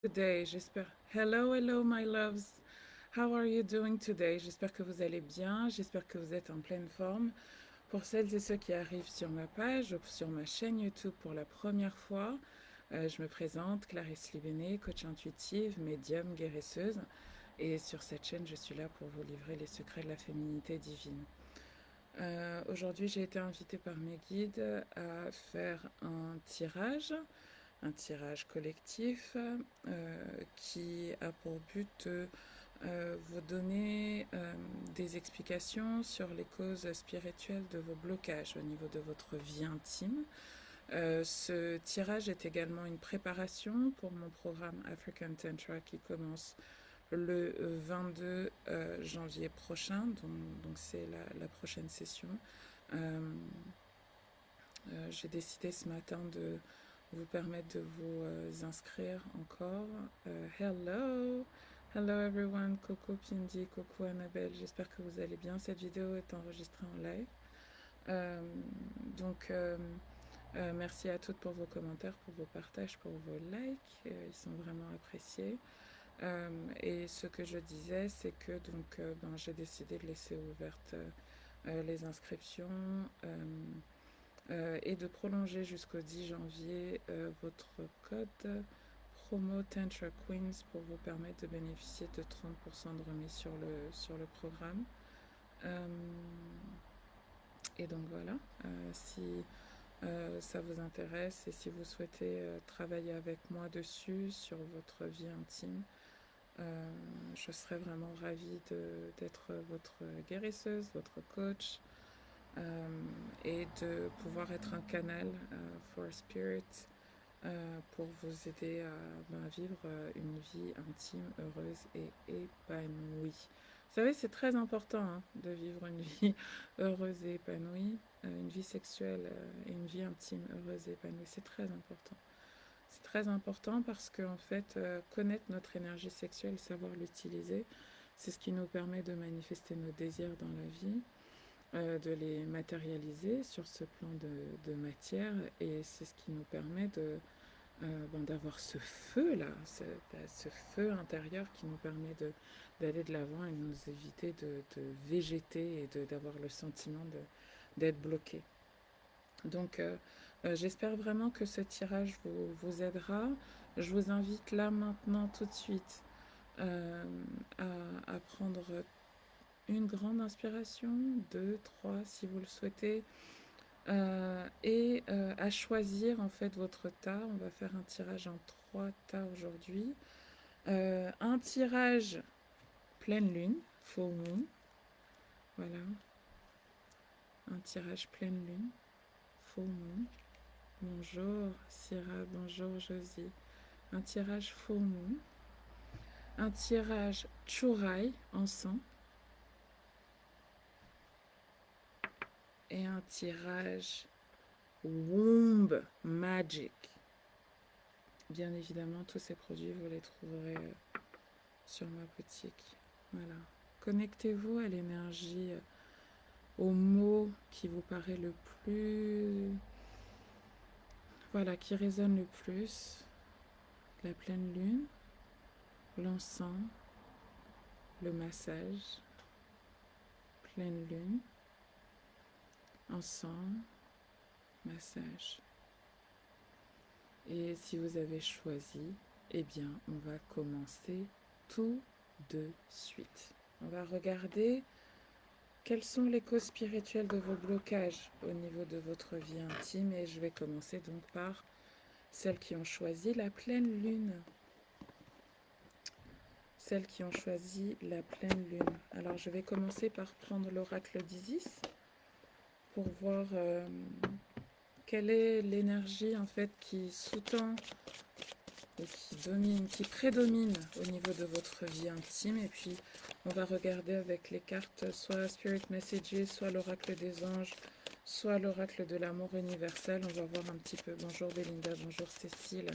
Today, j'espère. Hello, hello, my loves. How are you doing today? J'espère que vous allez bien. J'espère que vous êtes en pleine forme. Pour celles et ceux qui arrivent sur ma page ou sur ma chaîne YouTube pour la première fois, je me présente, Clarisse Libéné, coach intuitive, médium, guérisseuse. Et sur cette chaîne, je suis là pour vous livrer les secrets de la féminité divine. Aujourd'hui, j'ai été invitée par mes guides à faire un tirage collectif qui a pour but de vous donner des explications sur les causes spirituelles de vos blocages au niveau de votre vie intime. Ce tirage est également une préparation pour mon programme African Tantra qui commence le 22 janvier prochain, donc c'est la prochaine session. J'ai décidé ce matin de vous permettre de vous inscrire encore. Hello! Hello everyone! Coucou Pindi, coucou Annabelle, j'espère que vous allez bien. Cette vidéo est enregistrée en live. Euh, donc, merci à toutes pour vos commentaires, pour vos partages, pour vos likes. Ils sont vraiment appréciés. Et ce que je disais, c'est que j'ai décidé de laisser ouvertes les inscriptions et de prolonger jusqu'au 10 janvier votre code promo Tantra Queens pour vous permettre de bénéficier de 30% de remise sur le programme. Et donc voilà, si ça vous intéresse et si vous souhaitez travailler avec moi dessus sur votre vie intime, je serais vraiment ravie d'être votre guérisseuse, votre coach, et de pouvoir être un canal for spirit pour vous aider à vivre une vie intime, heureuse et épanouie. Vous savez, c'est très important de vivre une vie heureuse et épanouie, une vie sexuelle et une vie intime, heureuse et épanouie. C'est très important. C'est très important parce qu'en fait, connaître notre énergie sexuelle, savoir l'utiliser, c'est ce qui nous permet de manifester nos désirs dans la vie, de les matérialiser sur ce plan de matière, et c'est ce qui nous permet d'avoir ce feu-là, ce feu intérieur qui nous permet d'aller de l'avant et de nous éviter de végéter et d'avoir le sentiment d'être bloqué. Donc, j'espère vraiment que ce tirage vous aidera. Je vous invite là maintenant tout de suite euh, à prendre une grande inspiration, deux, trois si vous le souhaitez, et à choisir en fait votre tas. On va faire un tirage en trois tas aujourd'hui. Un tirage pleine lune, full moon, voilà. Un tirage pleine lune, full moon. Bonjour Syrah, bonjour Josie. Un tirage full moon. Un tirage Churai en sang. Et un tirage Womb Magic. Bien évidemment, tous ces produits, vous les trouverez sur ma boutique. Voilà. Connectez-vous à l'énergie, au mot qui vous paraît le plus... Voilà, qui résonne le plus. La pleine lune, l'encens, le massage, pleine lune, encens, massage. Et si vous avez choisi, eh bien, on va commencer tout de suite. On va regarder quelles sont les causes spirituelles de vos blocages au niveau de votre vie intime, et je vais commencer donc par celles qui ont choisi la pleine lune. Celles qui ont choisi la pleine lune. Alors, je vais commencer par prendre l'oracle d'Isis pour voir quelle est l'énergie en fait qui sous-tend et qui prédomine au niveau de votre vie intime. Et puis, on va regarder avec les cartes soit Spirit Messages, soit l'oracle des anges, soit l'oracle de l'amour universel. On va voir un petit peu. Bonjour Belinda, bonjour Cécile,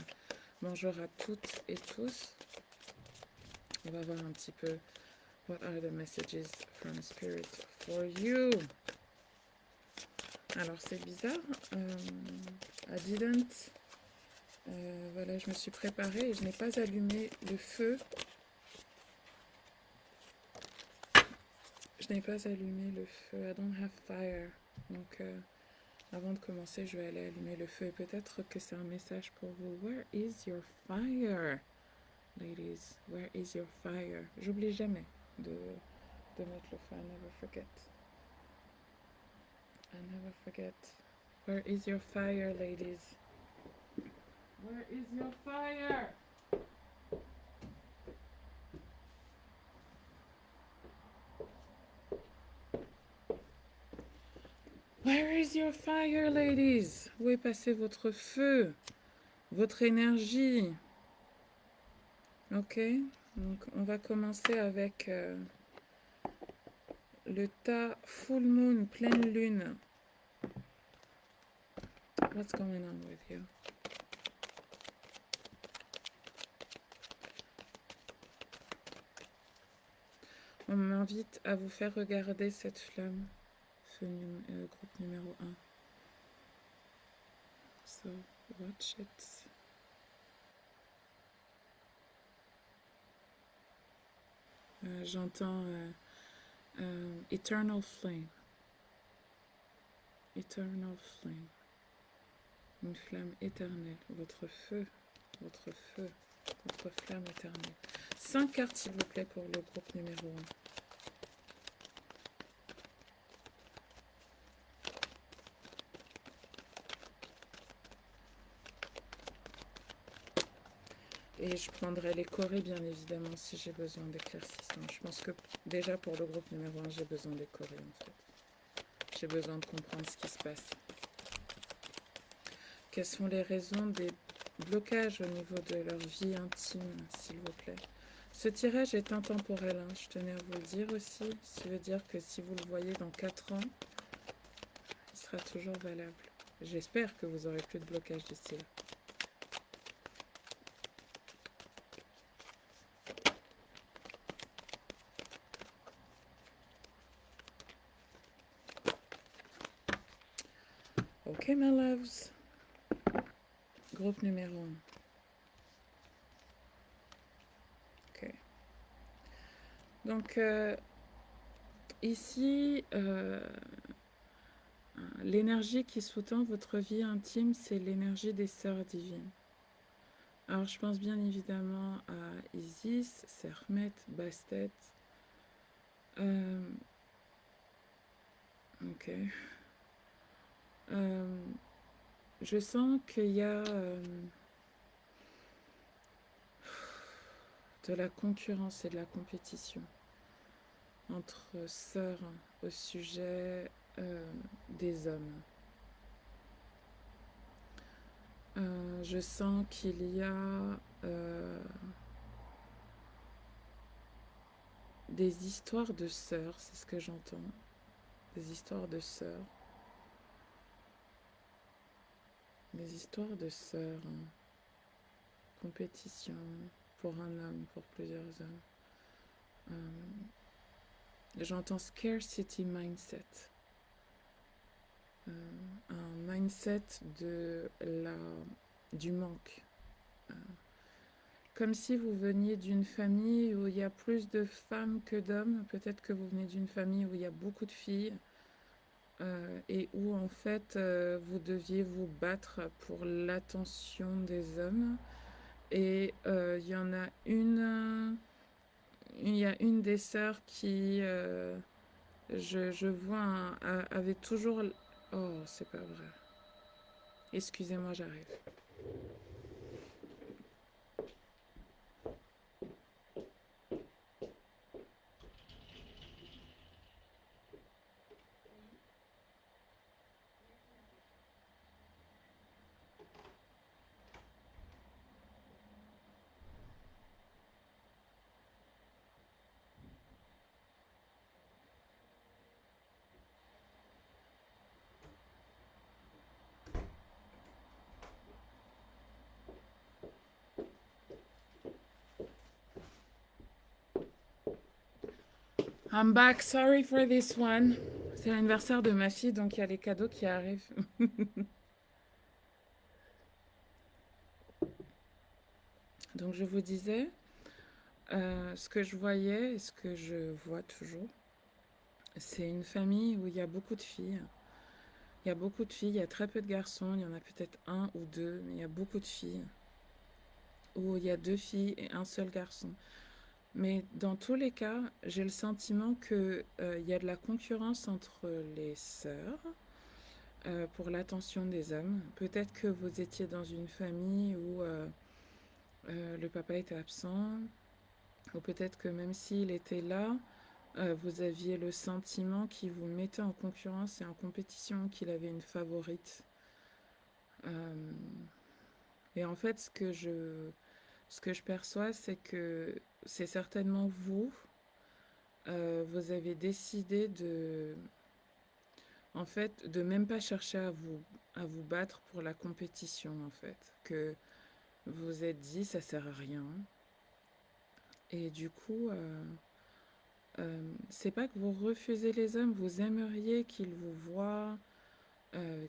bonjour à toutes et tous. On va voir un petit peu what are the messages from Spirit for you. Alors c'est bizarre, I didn't Voilà, je me suis préparée et je n'ai pas allumé le feu. Je n'ai pas allumé le feu. I don't have fire. Donc, avant de commencer, je vais aller allumer le feu. Et peut-être que c'est un message pour vous. Where is your fire, ladies? Where is your fire? J'oublie jamais de mettre le feu. I never forget. I never forget. Where is your fire, ladies? Where is your fire? Where is your fire, ladies? Où est passé votre feu? Votre énergie? Ok, donc on va commencer avec le tas full moon, pleine lune. What's going on with you? On m'invite à vous faire regarder cette flamme, ce groupe numéro 1. So, watch it. J'entends Eternal Flame. Eternal Flame. Une flamme éternelle. Votre feu, votre flamme éternelle. 5 cartes, s'il vous plaît, pour le groupe numéro 1. Et je prendrai les corées, bien évidemment, si j'ai besoin d'éclaircissement. Je pense que déjà pour le groupe numéro 1, j'ai besoin des corées, en fait. J'ai besoin de comprendre ce qui se passe. Quelles sont les raisons des blocages au niveau de leur vie intime, s'il vous plaît? Ce tirage est intemporel, hein, je tenais à vous le dire aussi. Ce qui veut dire que si vous le voyez dans 4 ans, il sera toujours valable. J'espère que vous n'aurez plus de blocage d'ici là. Ok, my loves. Groupe numéro 1. Ok. Donc, ici, l'énergie qui sous-tend votre vie intime, c'est l'énergie des sœurs divines. Alors, je pense bien évidemment à Isis, Sekhmet, Bastet. Ok. Je sens qu'il y a de la concurrence et de la compétition entre sœurs au sujet des hommes. Je sens qu'il y a des histoires de sœurs, c'est ce que j'entends. Des histoires de sœurs. Des histoires de sœurs. Compétition pour un homme, pour plusieurs hommes. J'entends scarcity mindset. Un mindset du manque. Comme si vous veniez d'une famille où il y a plus de femmes que d'hommes. Peut-être que vous venez d'une famille où il y a beaucoup de filles. Et où en fait vous deviez vous battre pour l'attention des hommes. Et il y en a une... Il y a une des sœurs qui... je vois avait toujours... Oh, c'est pas vrai. Excusez-moi, j'arrive. I'm back, sorry for this one. C'est l'anniversaire de ma fille, donc il y a les cadeaux qui arrivent. donc je vous disais, ce que je voyais et ce que je vois toujours, c'est une famille où il y a beaucoup de filles. Il y a beaucoup de filles, il y a très peu de garçons, il y en a peut-être un ou deux, mais il y a beaucoup de filles. Ou il y a deux filles et un seul garçon. Mais dans tous les cas, j'ai le sentiment que, il y a de la concurrence entre les sœurs pour l'attention des hommes. Peut-être que vous étiez dans une famille où le papa était absent, ou peut-être que même s'il était là, vous aviez le sentiment qu'il vous mettait en concurrence et en compétition, qu'il avait une favorite. Euh, et en fait, ce que je perçois, c'est que c'est certainement vous. Vous avez décidé en fait, de même pas chercher à vous battre pour la compétition, en fait. Que vous vous êtes dit, ça sert à rien. Et du coup, c'est pas que vous refusez les hommes, vous aimeriez qu'ils vous voient,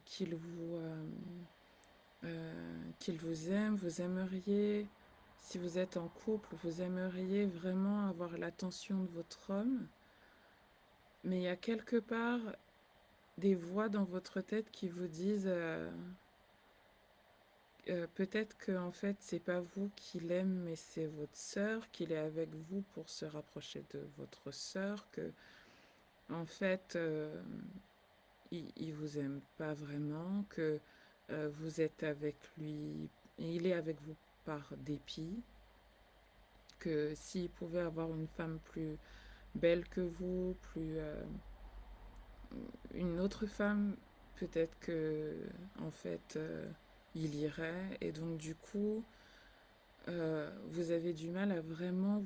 qu'ils vous aiment, vous aimeriez, si vous êtes en couple, vous aimeriez vraiment avoir l'attention de votre homme, mais il y a quelque part des voix dans votre tête qui vous disent peut-être que en fait c'est pas vous qui l'aime, mais c'est votre sœur, qu'il est avec vous pour se rapprocher de votre sœur, que en fait il vous aime pas vraiment, que vous êtes avec lui, il est avec vous par dépit, que s'il pouvait avoir une femme plus belle que vous, plus une autre femme, peut-être que en fait il irait, et donc du coup vous avez du mal à vraiment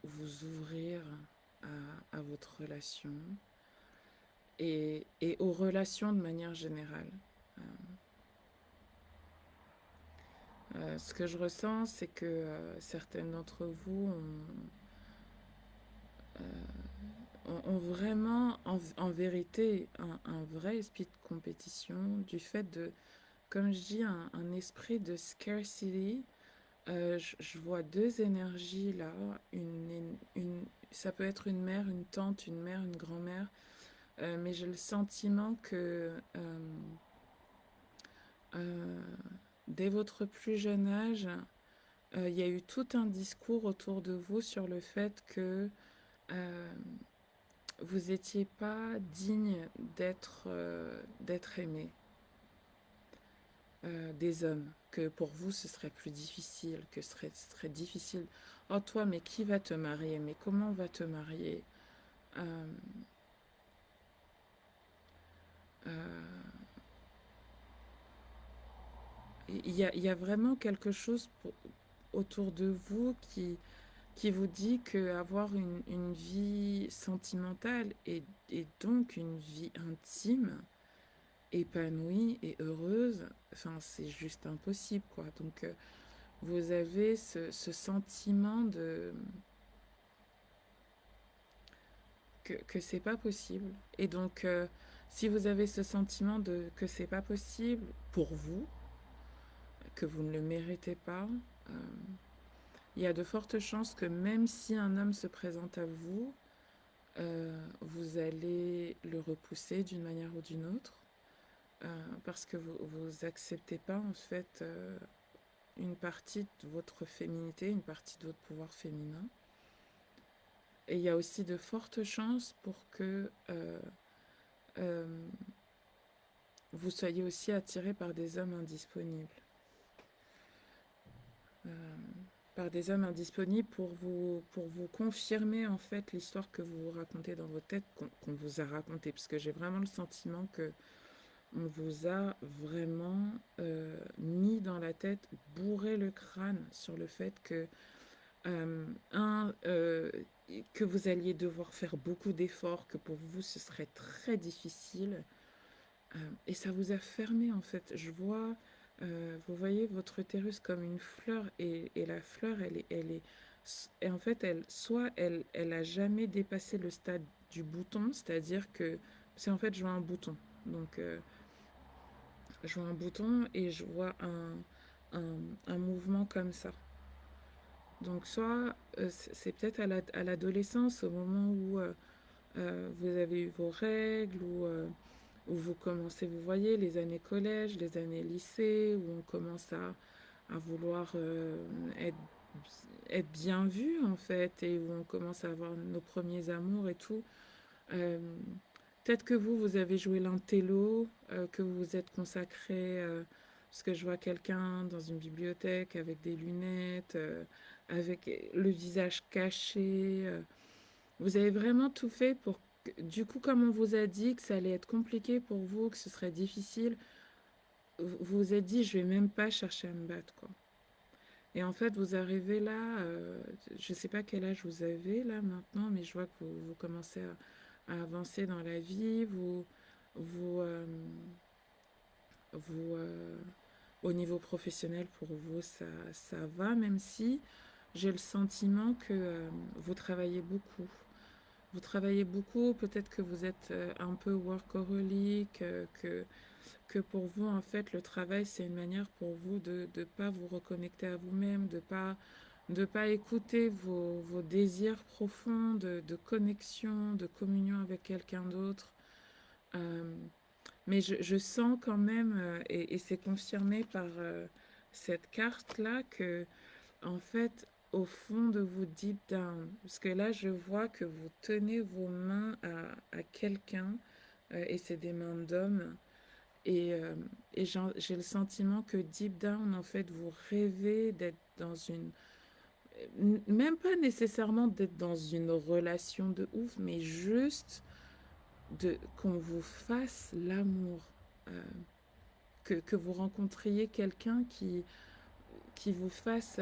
vous ouvrir à votre relation et aux relations de manière générale. Euh, ce que je ressens, c'est que certaines d'entre vous ont vraiment, en vérité, un vrai esprit de compétition, du fait de, comme je dis, un esprit de scarcity. Je vois deux énergies là. Ça peut être une mère, une tante, une mère, une grand-mère. Mais j'ai le sentiment que euh, dès votre plus jeune âge, il y a eu tout un discours autour de vous sur le fait que euh, vous n'étiez pas digne d'être aimé des hommes, que pour vous ce serait plus difficile, que ce serait difficile. Oh toi, mais qui va te marier? Mais comment on va te marier? Euh, euh, il y a vraiment quelque chose autour de vous qui vous dit que avoir une vie sentimentale et donc une vie intime, épanouie et heureuse, enfin c'est juste impossible quoi. Donc vous avez ce sentiment que c'est pas possible. Et donc si vous avez ce sentiment de que c'est pas possible pour vous, que vous ne le méritez pas, euh, il y a de fortes chances que même si un homme se présente à vous, vous allez le repousser d'une manière ou d'une autre, parce que vous acceptez pas en fait une partie de votre féminité, une partie de votre pouvoir féminin. Et il y a aussi de fortes chances pour que euh, vous soyez aussi attiré par des hommes indisponibles. Euh, par des hommes indisponibles pour vous confirmer en fait l'histoire que vous racontez dans votre tête, qu'on vous a raconté, parce que j'ai vraiment le sentiment que on vous a vraiment mis dans la tête, bourré le crâne sur le fait que euh, un, euh, que vous alliez devoir faire beaucoup d'efforts, que pour vous ce serait très difficile, et ça vous a fermé en fait. Vous voyez votre utérus comme une fleur et la fleur, et en fait, elle a jamais dépassé le stade du bouton, c'est-à-dire que c'est en fait, je vois un bouton. Donc, je vois un bouton et je vois un mouvement comme ça. Donc soit c'est peut-être à l'adolescence, au moment où vous avez eu vos règles, où vous commencez, vous voyez, les années collège, les années lycée, où on commence à vouloir être, être bien vu en fait, et où on commence à avoir nos premiers amours et tout. Euh, Peut-être que vous avez joué l'intello, que vous vous êtes consacré, parce que je vois quelqu'un dans une bibliothèque avec des lunettes, avec le visage caché. Vous avez vraiment tout fait pour du coup, comme on vous a dit que ça allait être compliqué pour vous, que ce serait difficile, vous vous êtes dit, je vais même pas chercher à me battre, quoi. Et en fait, vous arrivez là, je sais pas quel âge vous avez là maintenant, mais je vois que vous commencez à avancer dans la vie, vous, euh, vous au niveau professionnel pour vous, ça va, même si j'ai le sentiment que vous travaillez beaucoup. Vous travaillez beaucoup, peut-être que vous êtes un peu workaholic, que pour vous, en fait, le travail, c'est une manière pour vous de ne pas vous reconnecter à vous-même, de pas écouter vos désirs profonds de connexion, de communion avec quelqu'un d'autre. Euh, mais je sens quand même, et c'est confirmé par cette carte-là, que en fait, au fond de vous, deep down, parce que là, je vois que vous tenez vos mains à quelqu'un, et c'est des mains d'homme, et, euh, et j'ai le sentiment que deep down, en fait, vous rêvez d'être dans une, même pas nécessairement d'être dans une relation de ouf, mais juste qu'on vous fasse l'amour. Euh, que vous rencontriez quelqu'un qui vous fasse,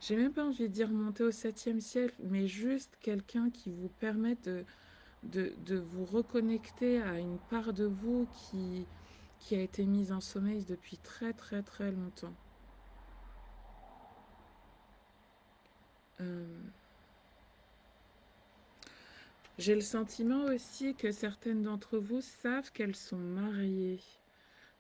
j'ai même pas envie de dire monter au septième ciel, mais juste quelqu'un qui vous permette de vous reconnecter à une part de vous qui a été mise en sommeil depuis très très très longtemps. Euh, j'ai le sentiment aussi que certaines d'entre vous savent qu'elles sont mariées,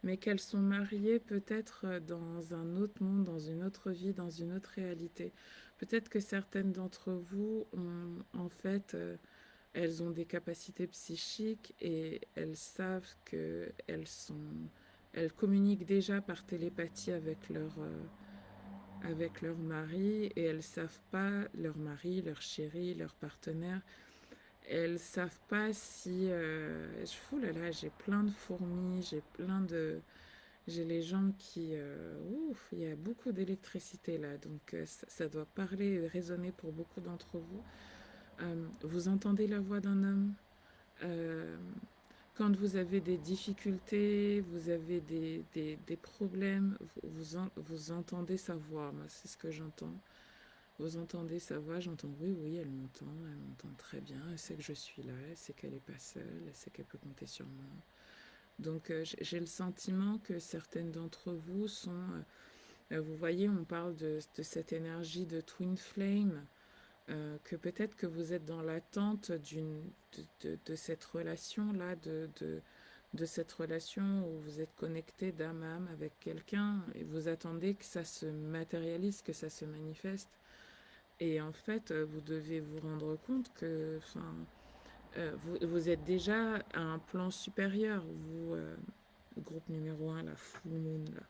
mais qu'elles sont mariées peut-être dans un autre monde, dans une autre vie, dans une autre réalité. Peut-être que certaines d'entre vous ont en fait elles ont des capacités psychiques et elles savent que elles communiquent déjà par télépathie avec leur mari, et elles savent pas, leur mari, leur chéri, leur partenaire, elles savent pas si, oh là là, j'ai plein de fourmis, j'ai les jambes qui, ouf, il y a beaucoup d'électricité là, donc ça doit parler et résonner pour beaucoup d'entre vous. Vous entendez la voix d'un homme. Euh, Quand vous avez des difficultés, vous avez des problèmes, vous entendez sa voix. Moi, c'est ce que j'entends. Vous entendez sa voix, j'entends oui, oui, elle m'entend très bien, elle sait que je suis là, elle sait qu'elle n'est pas seule, elle sait qu'elle peut compter sur moi. Donc j'ai le sentiment que certaines d'entre vous sont, vous voyez, on parle de cette énergie de twin flame, que peut-être que vous êtes dans l'attente de cette relation-là, de cette relation où vous êtes connecté d'âme à âme avec quelqu'un et vous attendez que ça se matérialise, que ça se manifeste. Et en fait, vous devez vous rendre compte que enfin, vous êtes déjà à un plan supérieur, vous, groupe numéro un, la full moon, là.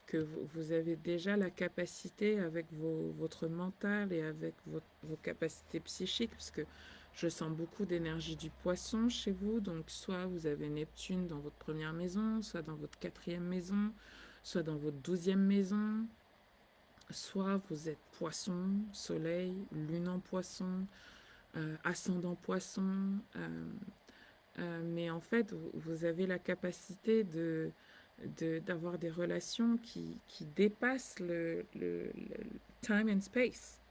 Que vous avez déjà la capacité avec votre mental et avec vos capacités psychiques, parce que je sens beaucoup d'énergie du poisson chez vous, donc soit vous avez Neptune dans votre première maison, soit dans votre quatrième maison, soit dans votre 12e maison, soit vous êtes poisson, soleil, lune en poisson, ascendant poisson, mais en fait, vous avez la capacité d'avoir des relations qui dépassent le time and space.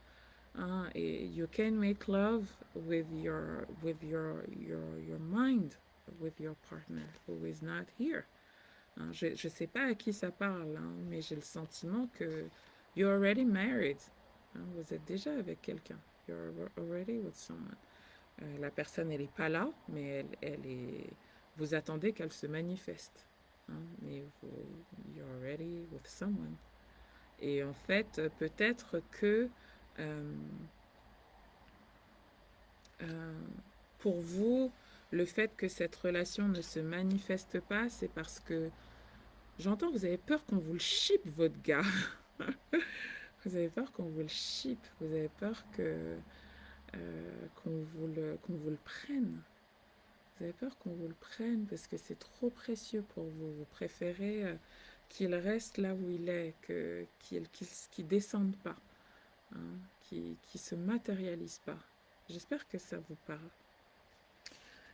Hein, et you can make love your mind, with your partner who is not here. Hein, je ne sais pas à qui ça parle, hein, mais j'ai le sentiment que you're already married. Hein, vous êtes déjà avec quelqu'un. You're already with someone. La personne, elle n'est pas là, mais elle est... Vous attendez qu'elle se manifeste. hein, mais you're already with someone. Et en fait, peut-être que euh, euh, pour vous, le fait que cette relation ne se manifeste pas, c'est parce que j'entends que vous avez peur qu'on vous le ship, votre gars. Vous avez peur qu'on vous le ship. Vous avez peur que qu'on vous le prenne. Vous avez peur qu'on vous le prenne parce que c'est trop précieux pour vous. Vous préférez qu'il reste là où il est, qu'il descende pas, hein, qu'il se matérialise pas. J'espère que ça vous parle.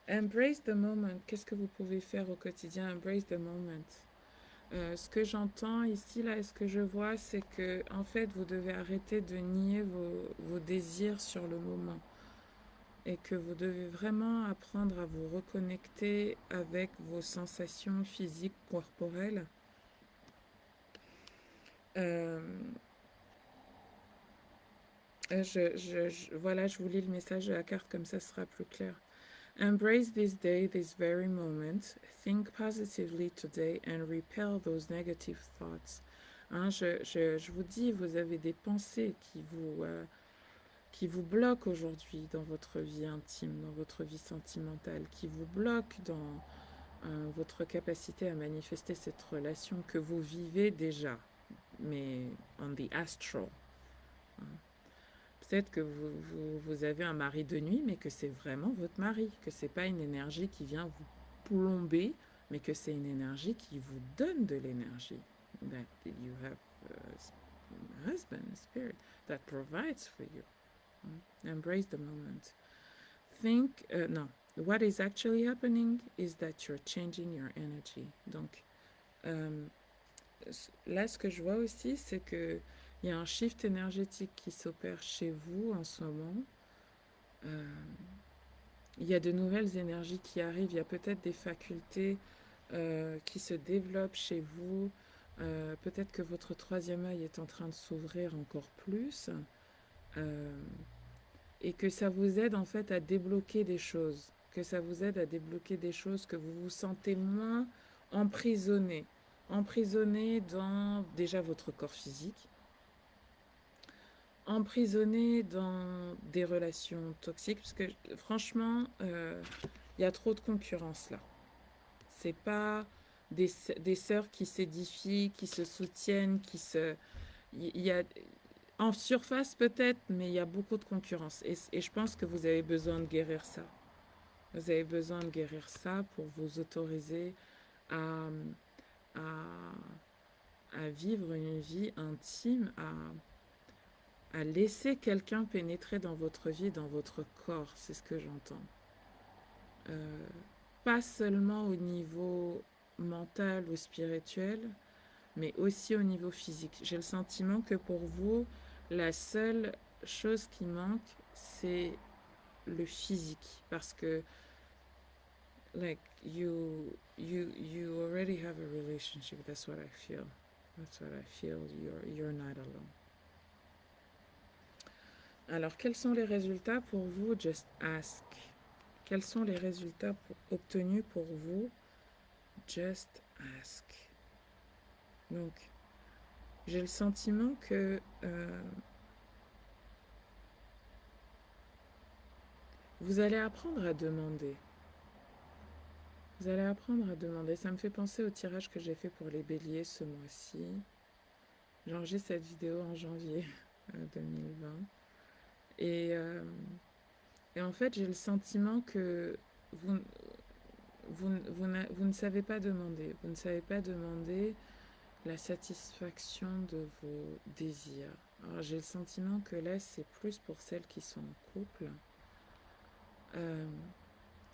Embrace the moment. Qu'est-ce que vous pouvez faire au quotidien? Embrace the moment. Ce que j'entends ici, là, et ce que je vois, c'est que, en fait, vous devez arrêter de nier vos désirs sur le moment. Et que vous devez vraiment apprendre à vous reconnecter avec vos sensations physiques, corporelles. Euh, voilà, je vous lis le message de la carte, comme ça sera plus clair. Embrace this day, this very moment. Think positively today and repel those negative thoughts. Hein, je vous dis, vous avez des pensées qui vous bloquent aujourd'hui dans votre vie intime, dans votre vie sentimentale, qui vous bloquent dans votre capacité à manifester cette relation que vous vivez déjà, mais on the astral. Hein. Peut-être que vous avez un mari de nuit, mais que c'est vraiment votre mari, que c'est pas une énergie qui vient vous plomber, mais que c'est une énergie qui vous donne de l'énergie. That you have a husband, a spirit that provides for you. Embrace the moment. Think, no, what is actually happening is that you're changing your energy. Donc, là, ce que je vois aussi, c'est que il y a un shift énergétique qui s'opère chez vous en ce moment. Il y a de nouvelles énergies qui arrivent. Il y a peut-être des facultés qui se développent chez vous. Peut-être que votre troisième œil est en train de s'ouvrir encore plus. Et que ça vous aide en fait à débloquer des choses. Que ça vous aide à débloquer des choses, que vous vous sentez moins emprisonné. Emprisonné dans déjà votre corps physique, emprisonné dans des relations toxiques, parce que franchement, il y a trop de concurrence là. C'est pas des sœurs qui s'édifient, qui se soutiennent, qui se... Il y a, en surface peut-être, mais il y a beaucoup de concurrence. Et je pense que vous avez besoin de guérir ça. Vous avez besoin de guérir ça pour vous autoriser à, à vivre une vie intime, à laisser quelqu'un pénétrer dans votre vie, dans votre corps. C'est ce que j'entends. Pas seulement au niveau mental ou spirituel, mais aussi au niveau physique. J'ai le sentiment que pour vous, la seule chose qui manque, c'est le physique. Parce que, like, you already have a relationship. That's what I feel. That's what I feel. You're not alone. Alors, quels sont les résultats pour vous? Just ask. Quels sont les résultats obtenus pour vous? Just ask. Donc, j'ai le sentiment que vous allez apprendre à demander. Vous allez apprendre à demander. Ça me fait penser au tirage que j'ai fait pour les béliers ce mois-ci. J'enregistre cette vidéo en janvier 2020. Et en fait, j'ai le sentiment que vous ne savez pas demander. Vous ne savez pas demander la satisfaction de vos désirs. Alors, j'ai le sentiment que là, c'est plus pour celles qui sont en couple.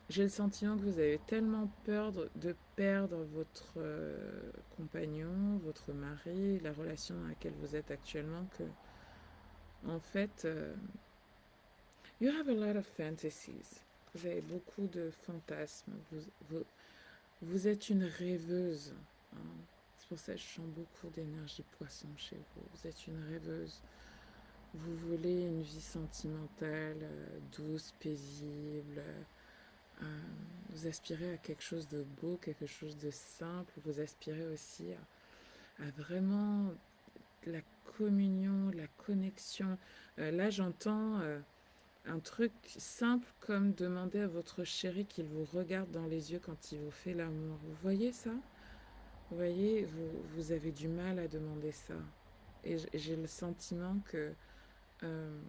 J'ai le sentiment que vous avez tellement peur de perdre votre compagnon, votre mari, la relation dans laquelle vous êtes actuellement, que, en fait, you have a lot of fantasies. Vous avez beaucoup de fantasmes. Vous êtes une rêveuse. Hein. C'est pour ça que je sens beaucoup d'énergie poisson chez vous. Vous êtes une rêveuse. Vous voulez une vie sentimentale, douce, paisible, vous aspirez à quelque chose de beau, quelque chose de simple. Vous aspirez aussi à vraiment la communion, la connexion. Là, j'entends un truc simple comme demander à votre chéri qu'il vous regarde dans les yeux quand il vous fait l'amour. Vous voyez ça? Vous voyez, vous avez du mal à demander ça. Et j'ai le sentiment que euh,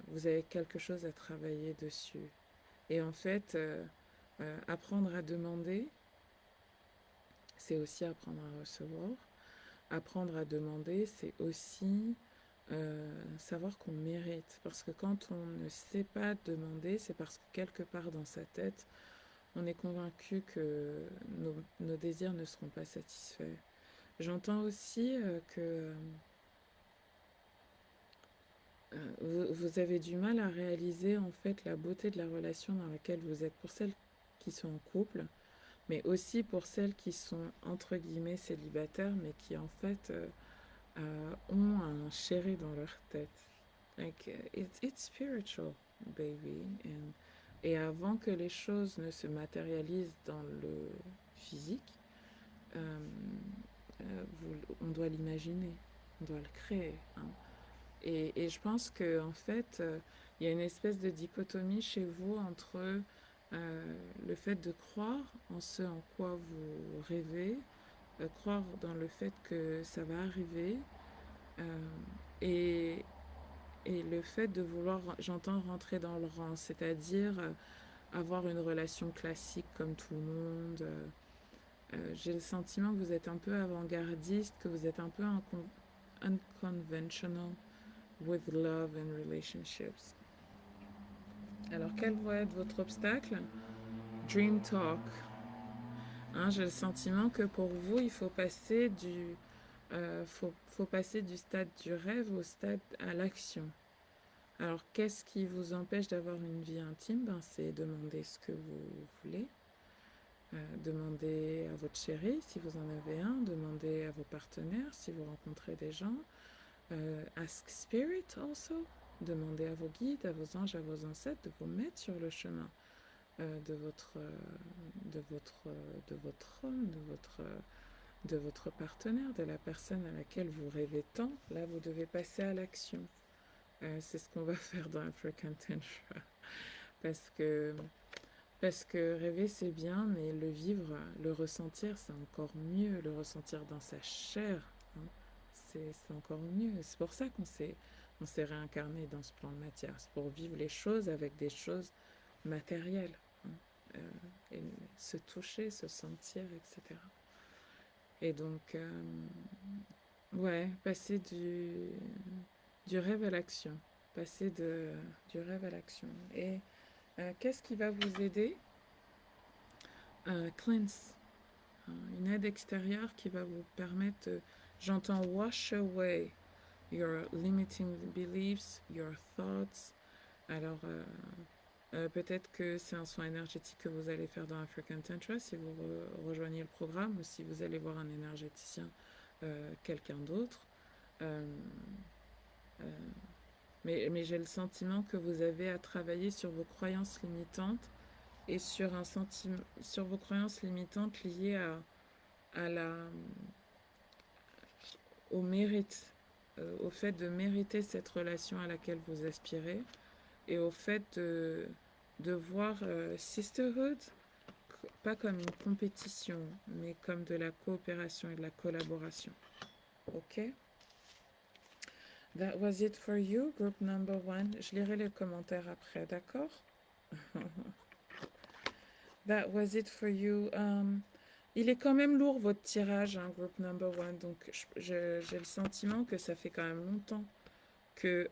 vous avez quelque chose à travailler dessus. Et en fait, apprendre à demander, c'est aussi apprendre à recevoir. Apprendre à demander, c'est aussi savoir qu'on mérite. Parce que quand on ne sait pas demander, c'est parce que quelque part dans sa tête, on est convaincu que nos désirs ne seront pas satisfaits. J'entends aussi que vous avez du mal à réaliser en fait la beauté de la relation dans laquelle vous êtes pour celles qui sont en couple, mais aussi pour celles qui sont entre guillemets célibataires, mais qui en fait ont un chéri dans leur tête. Like, it's spiritual, baby. Et avant que les choses ne se matérialisent dans le physique, euh, on doit l'imaginer, on doit le créer. Hein. Et je pense que en fait, il y a une espèce de dichotomie chez vous entre le fait de croire en ce en quoi vous rêvez, croire dans le fait que ça va arriver, euh, et, et le fait de vouloir, j'entends, rentrer dans le rang, c'est-à-dire avoir une relation classique comme tout le monde. J'ai le sentiment que vous êtes un peu avant-gardiste, que vous êtes un peu unconventional with love and relationships. Alors, quel va être votre obstacle? Dream talk. Hein, j'ai le sentiment que pour vous, il faut passer faut passer du stade du rêve au stade à l'action. Alors, qu'est-ce qui vous empêche d'avoir une vie intime? Ben, c'est demander ce que vous voulez. Demandez à votre chéri si vous en avez un. Demandez à vos partenaires si vous rencontrez des gens. Ask Spirit also. Demandez à vos guides, à vos anges, à vos ancêtres de vous mettre sur le chemin de votre homme, de votre partenaire, de la personne à laquelle vous rêvez tant. Là, vous devez passer à l'action. C'est ce qu'on va faire dans African Tantra. Parce que, parce que rêver, c'est bien, mais le vivre, le ressentir, c'est encore mieux. Le ressentir dans sa chair, hein, c'est encore mieux. C'est pour ça on s'est réincarné dans ce plan de matière. C'est pour vivre les choses avec des choses matérielles. Hein, et se toucher, se sentir, etc. Et donc, ouais, passer du rêve à l'action. Passer du rêve à l'action. Et qu'est-ce qui va vous aider? Cleanse. Une aide extérieure qui va vous permettre, j'entends wash away your limiting beliefs, your thoughts. Alors, peut-être que c'est un soin énergétique que vous allez faire dans African Tantra si vous rejoignez le programme ou si vous allez voir un énergéticien, quelqu'un d'autre. Euh, euh, mais j'ai le sentiment que vous avez à travailler sur vos croyances limitantes et sur vos croyances limitantes liées à au mérite, au fait de mériter cette relation à laquelle vous aspirez et au fait de voir Sisterhood pas comme une compétition, mais comme de la coopération et de la collaboration. Ok? That was it for you, group number one. Je lirai les commentaires après, d'accord? That was it for you. Il est quand même lourd votre tirage, hein, group number one. Donc j'ai le sentiment que ça fait quand même longtemps que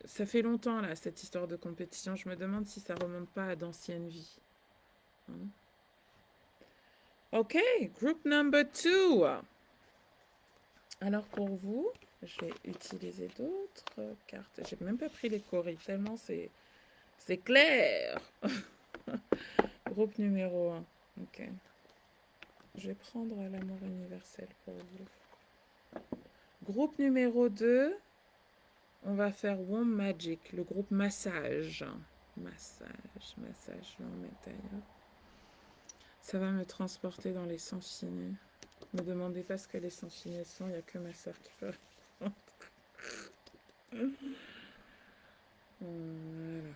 ça fait longtemps là cette histoire de compétition. Je me demande si ça remonte pas à d'anciennes vies. Hein? Ok, group number two. Alors pour vous, je vais utiliser d'autres cartes. J'ai même pas pris les coris, tellement c'est clair. Groupe numéro 1. Ok. Je vais prendre l'amour universel pour vous. Groupe numéro 2. on va faire Womb Magic, le groupe massage. Massage, je vais en mettre d'ailleurs. Ça va me transporter dans les sens finés. Ne me demandez pas ce que les sens finés sont, il n'y a que ma soeur qui peut répondre. Voilà.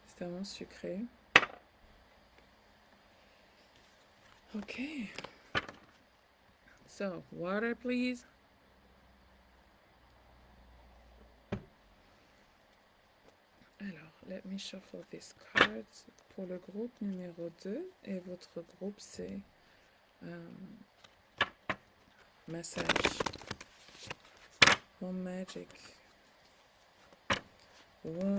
C'est tellement sucré. Ok. So, water please. Alors, let me shuffle these cards pour le groupe numéro 2. Et votre groupe, c'est massage. Womb Magic. Womb.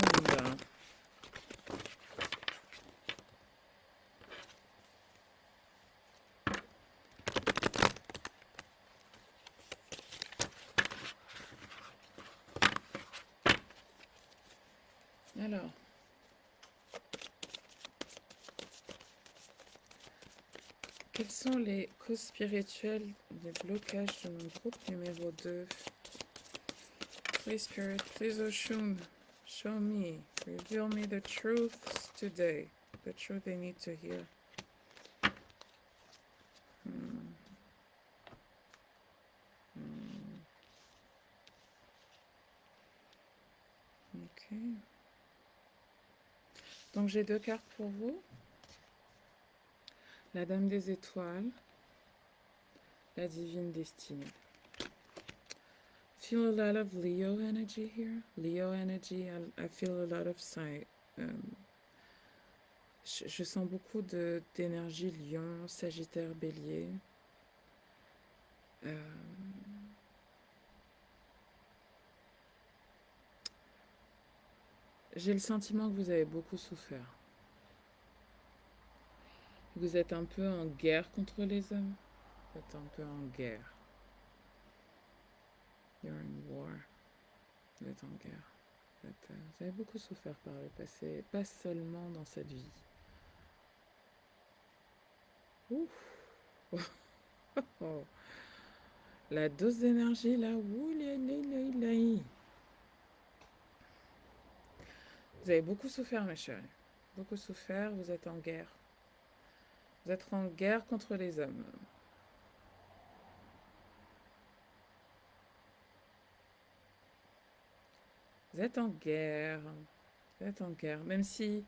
Alors, quelles sont les causes spirituelles des blocages de mon groupe numéro 2? Please Spirit, please Oshun, show me, reveal me the truths today, the truth they need to hear. Ok. Donc j'ai 2 cartes pour vous. La Dame des Étoiles, la Divine Destinée. Feel a lot of Leo energy here. Leo energy, I feel a lot of sign. Je sens beaucoup d'énergie Lion, Sagittaire, Bélier. J'ai le sentiment que vous avez beaucoup souffert. Vous êtes un peu en guerre contre les hommes. Vous êtes un peu en guerre. You're in war. Vous êtes en guerre. Vous avez beaucoup souffert par le passé, pas seulement dans cette vie. Ouf. Oh. La dose d'énergie là, vous avez beaucoup souffert, mes chéris. Beaucoup souffert, vous êtes en guerre. Vous êtes en guerre contre les hommes. Vous êtes en guerre. Vous êtes en guerre. Même si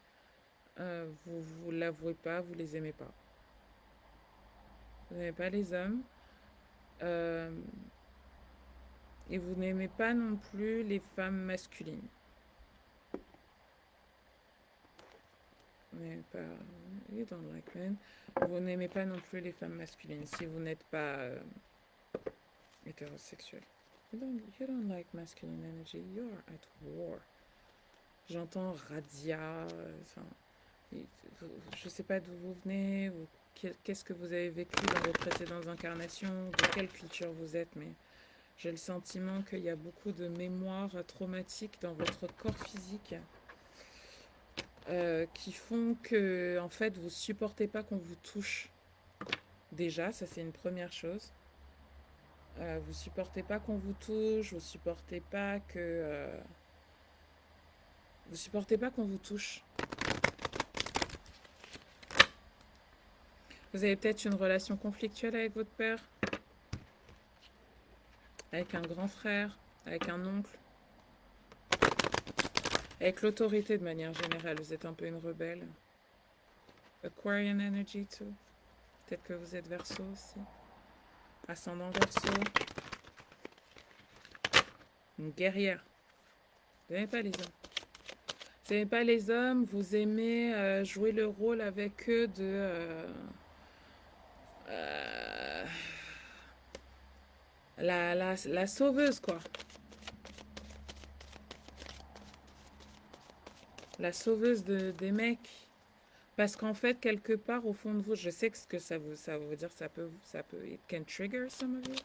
vous ne l'avouez pas, vous les aimez pas. Vous n'aimez pas les hommes. Et vous n'aimez pas non plus les femmes masculines. Vous n'aimez pas... You don't like men. Vous n'aimez pas non plus les femmes masculines si vous n'êtes pas hétérosexuel. You don't like masculine energy. You're at war. J'entends radia. Je ne sais pas d'où vous venez, ou qu'est-ce que vous avez vécu dans vos précédentes incarnations, de quelle culture vous êtes, mais j'ai le sentiment qu'il y a beaucoup de mémoires traumatiques dans votre corps physique qui font que, en fait, vous supportez pas qu'on vous touche. Déjà, ça c'est une première chose. Vous supportez pas qu'on vous touche, vous supportez pas que... vous supportez pas qu'on vous touche. Vous avez peut-être une relation conflictuelle avec votre père, avec un grand frère, avec un oncle, avec l'autorité de manière générale. Vous êtes un peu une rebelle. Aquarian energy too. Peut-être que vous êtes Verseau aussi. Ascendant Verseau. Une guerrière. Vous n'aimez pas les hommes. Vous n'aimez pas les hommes, vous aimez jouer le rôle avec eux de... la sauveuse, quoi. La sauveuse des mecs. Parce qu'en fait, quelque part, au fond de vous, je sais que ce que ça veut dire, ça peut, it can trigger some of you.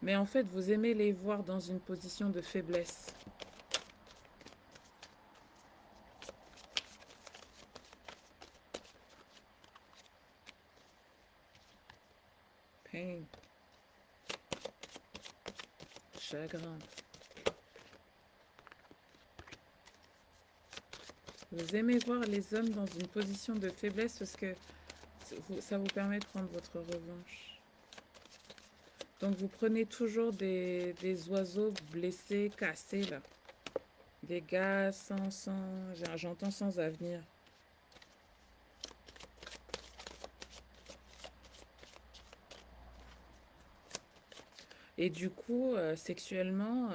Mais en fait, vous aimez les voir dans une position de faiblesse. Pain. Chagrin. Vous aimez voir les hommes dans une position de faiblesse parce que ça vous permet de prendre votre revanche. Donc vous prenez toujours des oiseaux blessés, cassés là. Des gars j'entends sans avenir. Et du coup, sexuellement,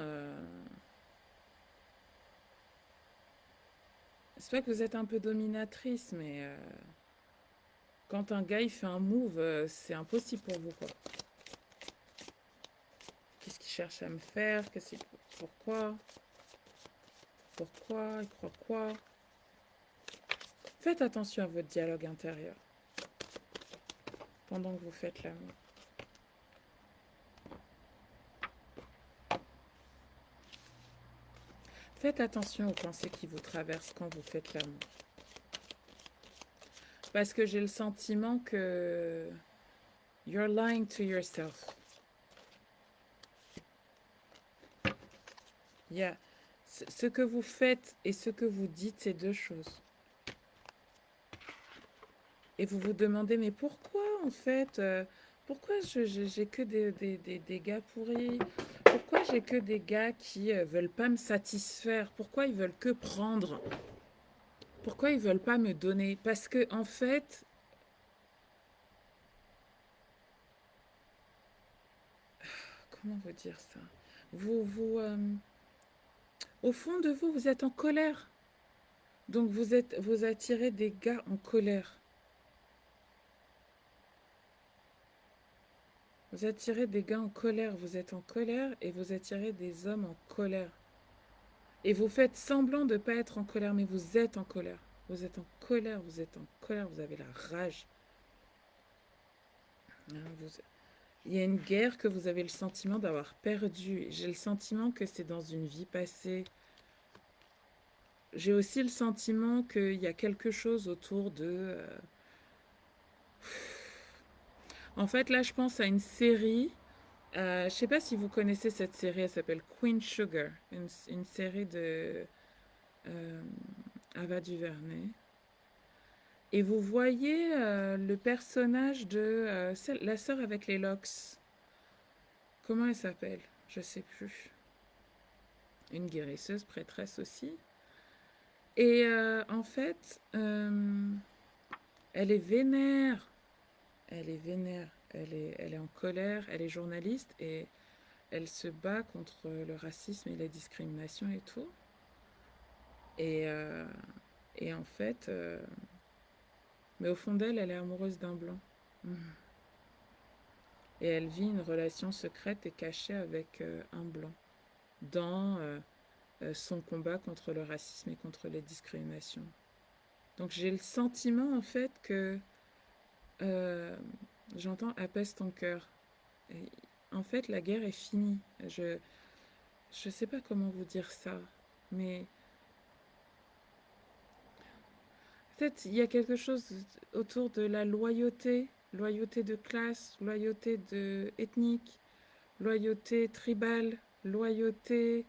c'est pas que vous êtes un peu dominatrice, mais quand un gars il fait un move, c'est impossible pour vous quoi. Qu'est-ce qu'il cherche à me faire? Pourquoi? Pourquoi? Il croit quoi? Faites attention à votre dialogue intérieur pendant que vous faites l'amour. Faites attention aux pensées qui vous traversent quand vous faites l'amour. Parce que j'ai le sentiment que you're lying to yourself. Yeah. Ce que vous faites et ce que vous dites, c'est deux choses. Et vous vous demandez, mais pourquoi en fait pourquoi j'ai que des gars pourris? Pourquoi j'ai que des gars qui veulent pas me satisfaire? Pourquoi ils veulent que prendre? Pourquoi ils veulent pas me donner? Parce que en fait, comment vous dire ça? Au fond de vous, vous êtes en colère. Donc vous attirez des gars en colère. Vous attirez des gars en colère. Vous êtes en colère et vous attirez des hommes en colère. Et vous faites semblant de ne pas être en colère, mais vous êtes en colère. Vous êtes en colère, vous êtes en colère, vous avez la rage. Il y a une guerre que vous avez le sentiment d'avoir perdue. J'ai le sentiment que c'est dans une vie passée. J'ai aussi le sentiment qu'il y a quelque chose autour de... En fait, là, je pense à une série. Je ne sais pas si vous connaissez cette série. Elle s'appelle Queen Sugar. Une série de Ava DuVernay. Et vous voyez le personnage de la sœur avec les locks. Comment elle s'appelle? Je sais plus. Une guérisseuse, prêtresse aussi. Et en fait, elle est vénère. Elle est vénère. Elle est en colère. Elle est journaliste et elle se bat contre le racisme et la discrimination et tout. Et, euh, et en fait, mais au fond d'elle, elle est amoureuse d'un blanc. Et elle vit une relation secrète et cachée avec un blanc dans son combat contre le racisme et contre les discriminations. Donc j'ai le sentiment en fait que j'entends apaise ton cœur. Et, en fait, la guerre est finie. Je sais pas comment vous dire ça, mais peut-être il y a quelque chose autour de la loyauté, loyauté de classe, loyauté ethnique, loyauté tribale, loyauté.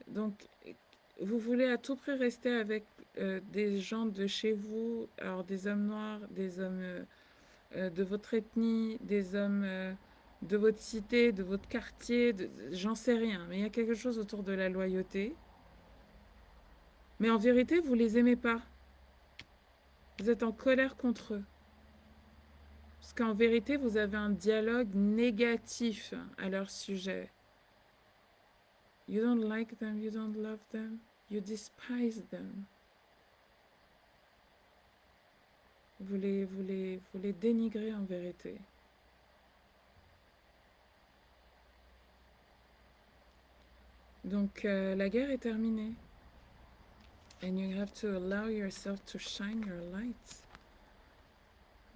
Donc, vous voulez à tout prix rester avec des gens de chez vous, alors des hommes noirs, des hommes de votre ethnie, des hommes de votre cité, de votre quartier, j'en sais rien, mais il y a quelque chose autour de la loyauté. Mais en vérité, vous les aimez pas. Vous êtes en colère contre eux. Parce qu'en vérité, vous avez un dialogue négatif à leur sujet. You don't like them, you don't love them, you despise them. Vous les dénigrez en vérité. Donc la guerre est terminée. And you have to allow yourself to shine your light.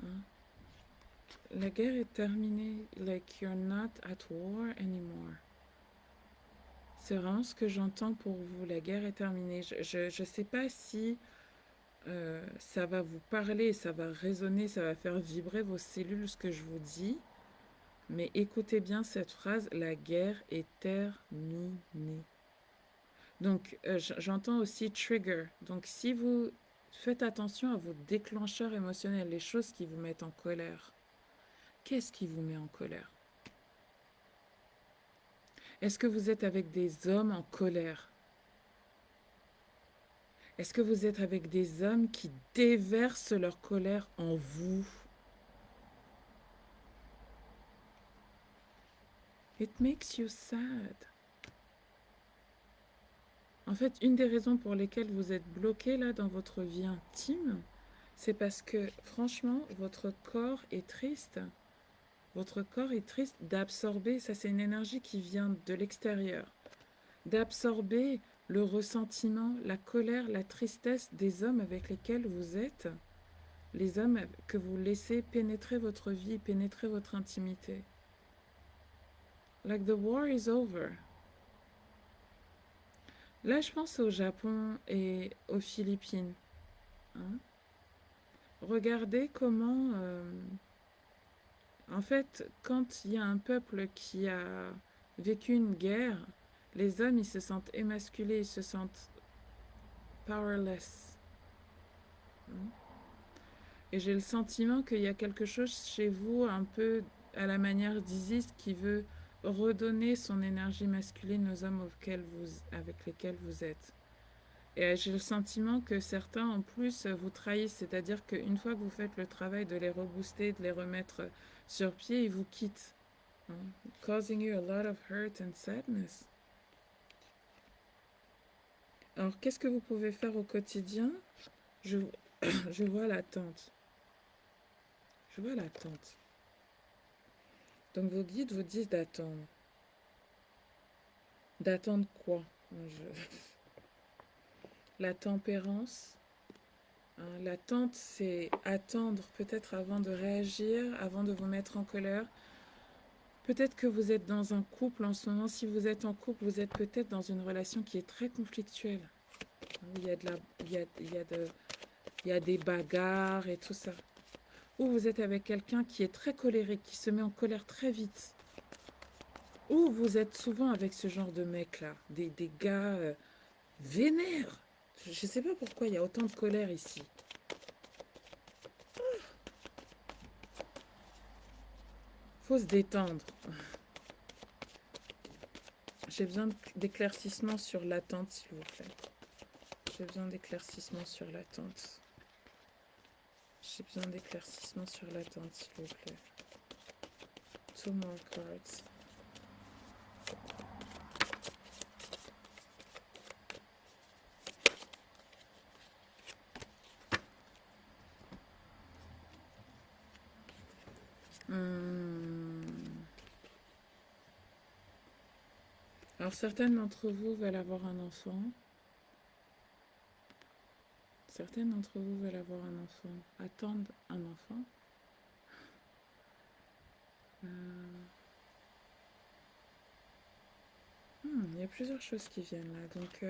Hein? La guerre est terminée. Like you're not at war anymore. C'est vraiment ce que j'entends pour vous. La guerre est terminée. Je sais pas si ça va vous parler, ça va résonner, ça va faire vibrer vos cellules ce que je vous dis. Mais écoutez bien cette phrase, la guerre est terminée. Donc, j'entends aussi trigger. Donc, si vous faites attention à vos déclencheurs émotionnels, les choses qui vous mettent en colère. Qu'est-ce qui vous met en colère? Est-ce que vous êtes avec des hommes en colère? Est-ce que vous êtes avec des hommes qui déversent leur colère en vous? It makes you sad. En fait, une des raisons pour lesquelles vous êtes bloqué là dans votre vie intime, c'est parce que franchement, votre corps est triste. Votre corps est triste d'absorber, ça c'est une énergie qui vient de l'extérieur, d'absorber le ressentiment, la colère, la tristesse des hommes avec lesquels vous êtes, les hommes que vous laissez pénétrer votre vie, pénétrer votre intimité. Like the war is over. Là, je pense au Japon et aux Philippines. Hein. Regardez comment, en fait, quand il y a un peuple qui a vécu une guerre, les hommes, ils se sentent émasculés, ils se sentent powerless. Hein. Et j'ai le sentiment qu'il y a quelque chose chez vous, un peu à la manière d'Isis, qui veut redonner son énergie masculine aux hommes avec lesquels vous êtes. Et j'ai le sentiment que certains, en plus, vous trahissent. C'est-à-dire qu'une fois que vous faites le travail de les rebooster, de les remettre sur pied, ils vous quittent. Hein, causing you a lot of hurt and sadness. Alors, qu'est-ce que vous pouvez faire au quotidien? je, je vois l'attente. Je vois l'attente. Donc, vos guides vous disent d'attendre. D'attendre quoi? La tempérance. Hein, l'attente, c'est attendre peut-être avant de réagir, avant de vous mettre en colère. Peut-être que vous êtes dans un couple en ce moment. Si vous êtes en couple, vous êtes peut-être dans une relation qui est très conflictuelle. Il y a, il y a des bagarres et tout ça. Ou vous êtes avec quelqu'un qui est très colérique, qui se met en colère très vite. Ou vous êtes souvent avec ce genre de mec-là, des gars vénères. Je ne sais pas pourquoi il y a autant de colère ici. Faut se détendre. J'ai besoin d'éclaircissement sur l'attente, s'il vous plaît. J'ai besoin d'éclaircissement sur l'attente. J'ai besoin d'éclaircissement sur l'attente, s'il vous plaît. 2 more cards. Alors, certaines d'entre vous veulent avoir un enfant. Certaines d'entre vous veulent avoir un enfant, attendent un enfant. Il y a plusieurs choses qui viennent là. Donc,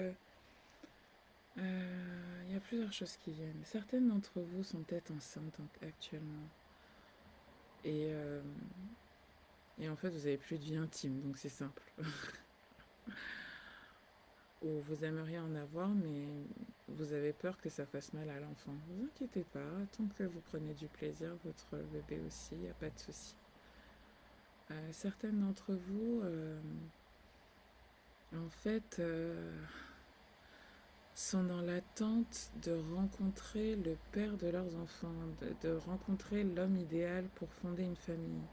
il y a plusieurs choses qui viennent. Certaines d'entre vous sont peut-être enceintes actuellement. Et en fait, vous n'avez plus de vie intime, donc c'est simple. Ou vous aimeriez en avoir, mais vous avez peur que ça fasse mal à l'enfant. Ne vous inquiétez pas, tant que vous prenez du plaisir, votre bébé aussi, il n'y a pas de souci. Certaines d'entre vous, en fait, sont dans l'attente de rencontrer le père de leurs enfants, de rencontrer l'homme idéal pour fonder une famille.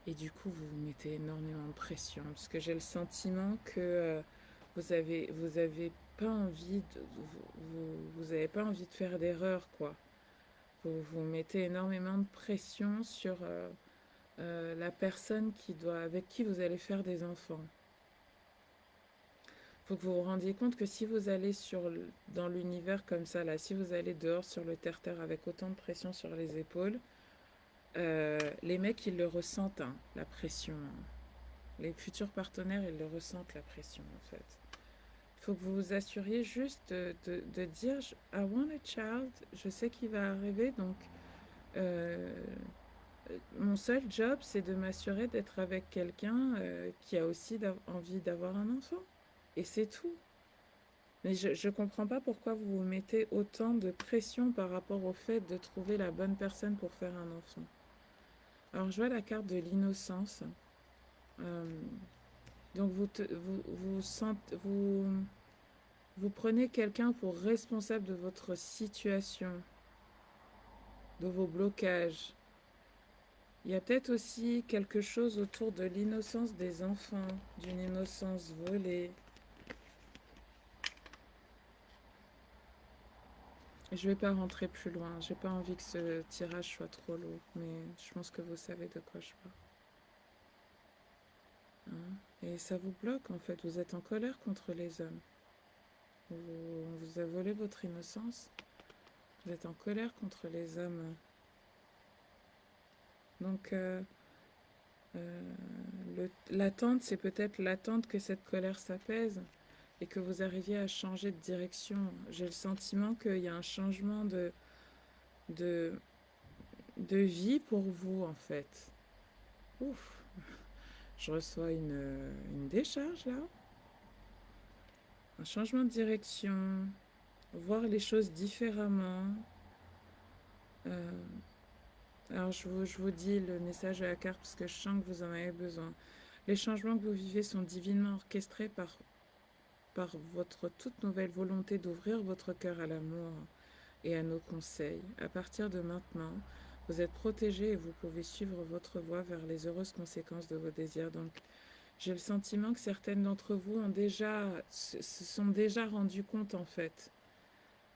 Et du coup, vous vous mettez énormément de pression, parce que j'ai le sentiment que vous avez pas envie de, vous avez pas envie de faire d'erreur, quoi. Vous vous mettez énormément de pression sur la personne avec qui vous allez faire des enfants. Faut que vous vous rendiez compte que si vous allez dans l'univers comme ça, là, si vous allez dehors sur le terre-terre avec autant de pression sur les épaules, les mecs, ils le ressentent, hein, la pression. Hein. Les futurs partenaires, ils le ressentent, la pression, en fait. Il faut que vous vous assuriez juste de dire « I want a child », je sais qu'il va arriver, donc mon seul job, c'est de m'assurer d'être avec quelqu'un qui a aussi envie d'avoir un enfant. Et c'est tout. Mais je ne comprends pas pourquoi vous vous mettez autant de pression par rapport au fait de trouver la bonne personne pour faire un enfant. Alors, je vois la carte de l'innocence. Euh, donc, vous prenez quelqu'un pour responsable de votre situation, de vos blocages. Il y a peut-être aussi quelque chose autour de l'innocence des enfants, d'une innocence volée. Je ne vais pas rentrer plus loin. J'ai pas envie que ce tirage soit trop lourd, mais je pense que vous savez de quoi je parle. Hein. Et ça vous bloque en fait. Vous êtes en colère contre les hommes. On vous a volé votre innocence. Vous êtes en colère contre les hommes. Donc l'attente, c'est peut-être l'attente que cette colère s'apaise et que vous arriviez à changer de direction. J'ai le sentiment qu'il y a un changement de, de vie pour vous en fait. Ouf, je reçois une décharge là. Un changement de direction, voir les choses différemment. Euh, alors je vous dis le message de la carte parce que je sens que vous en avez besoin. Les changements que vous vivez sont divinement orchestrés par votre toute nouvelle volonté d'ouvrir votre cœur à l'amour et à nos conseils. À partir de maintenant, vous êtes protégé et vous pouvez suivre votre voie vers les heureuses conséquences de vos désirs. Donc, j'ai le sentiment que certaines d'entre vous se sont déjà rendues compte en fait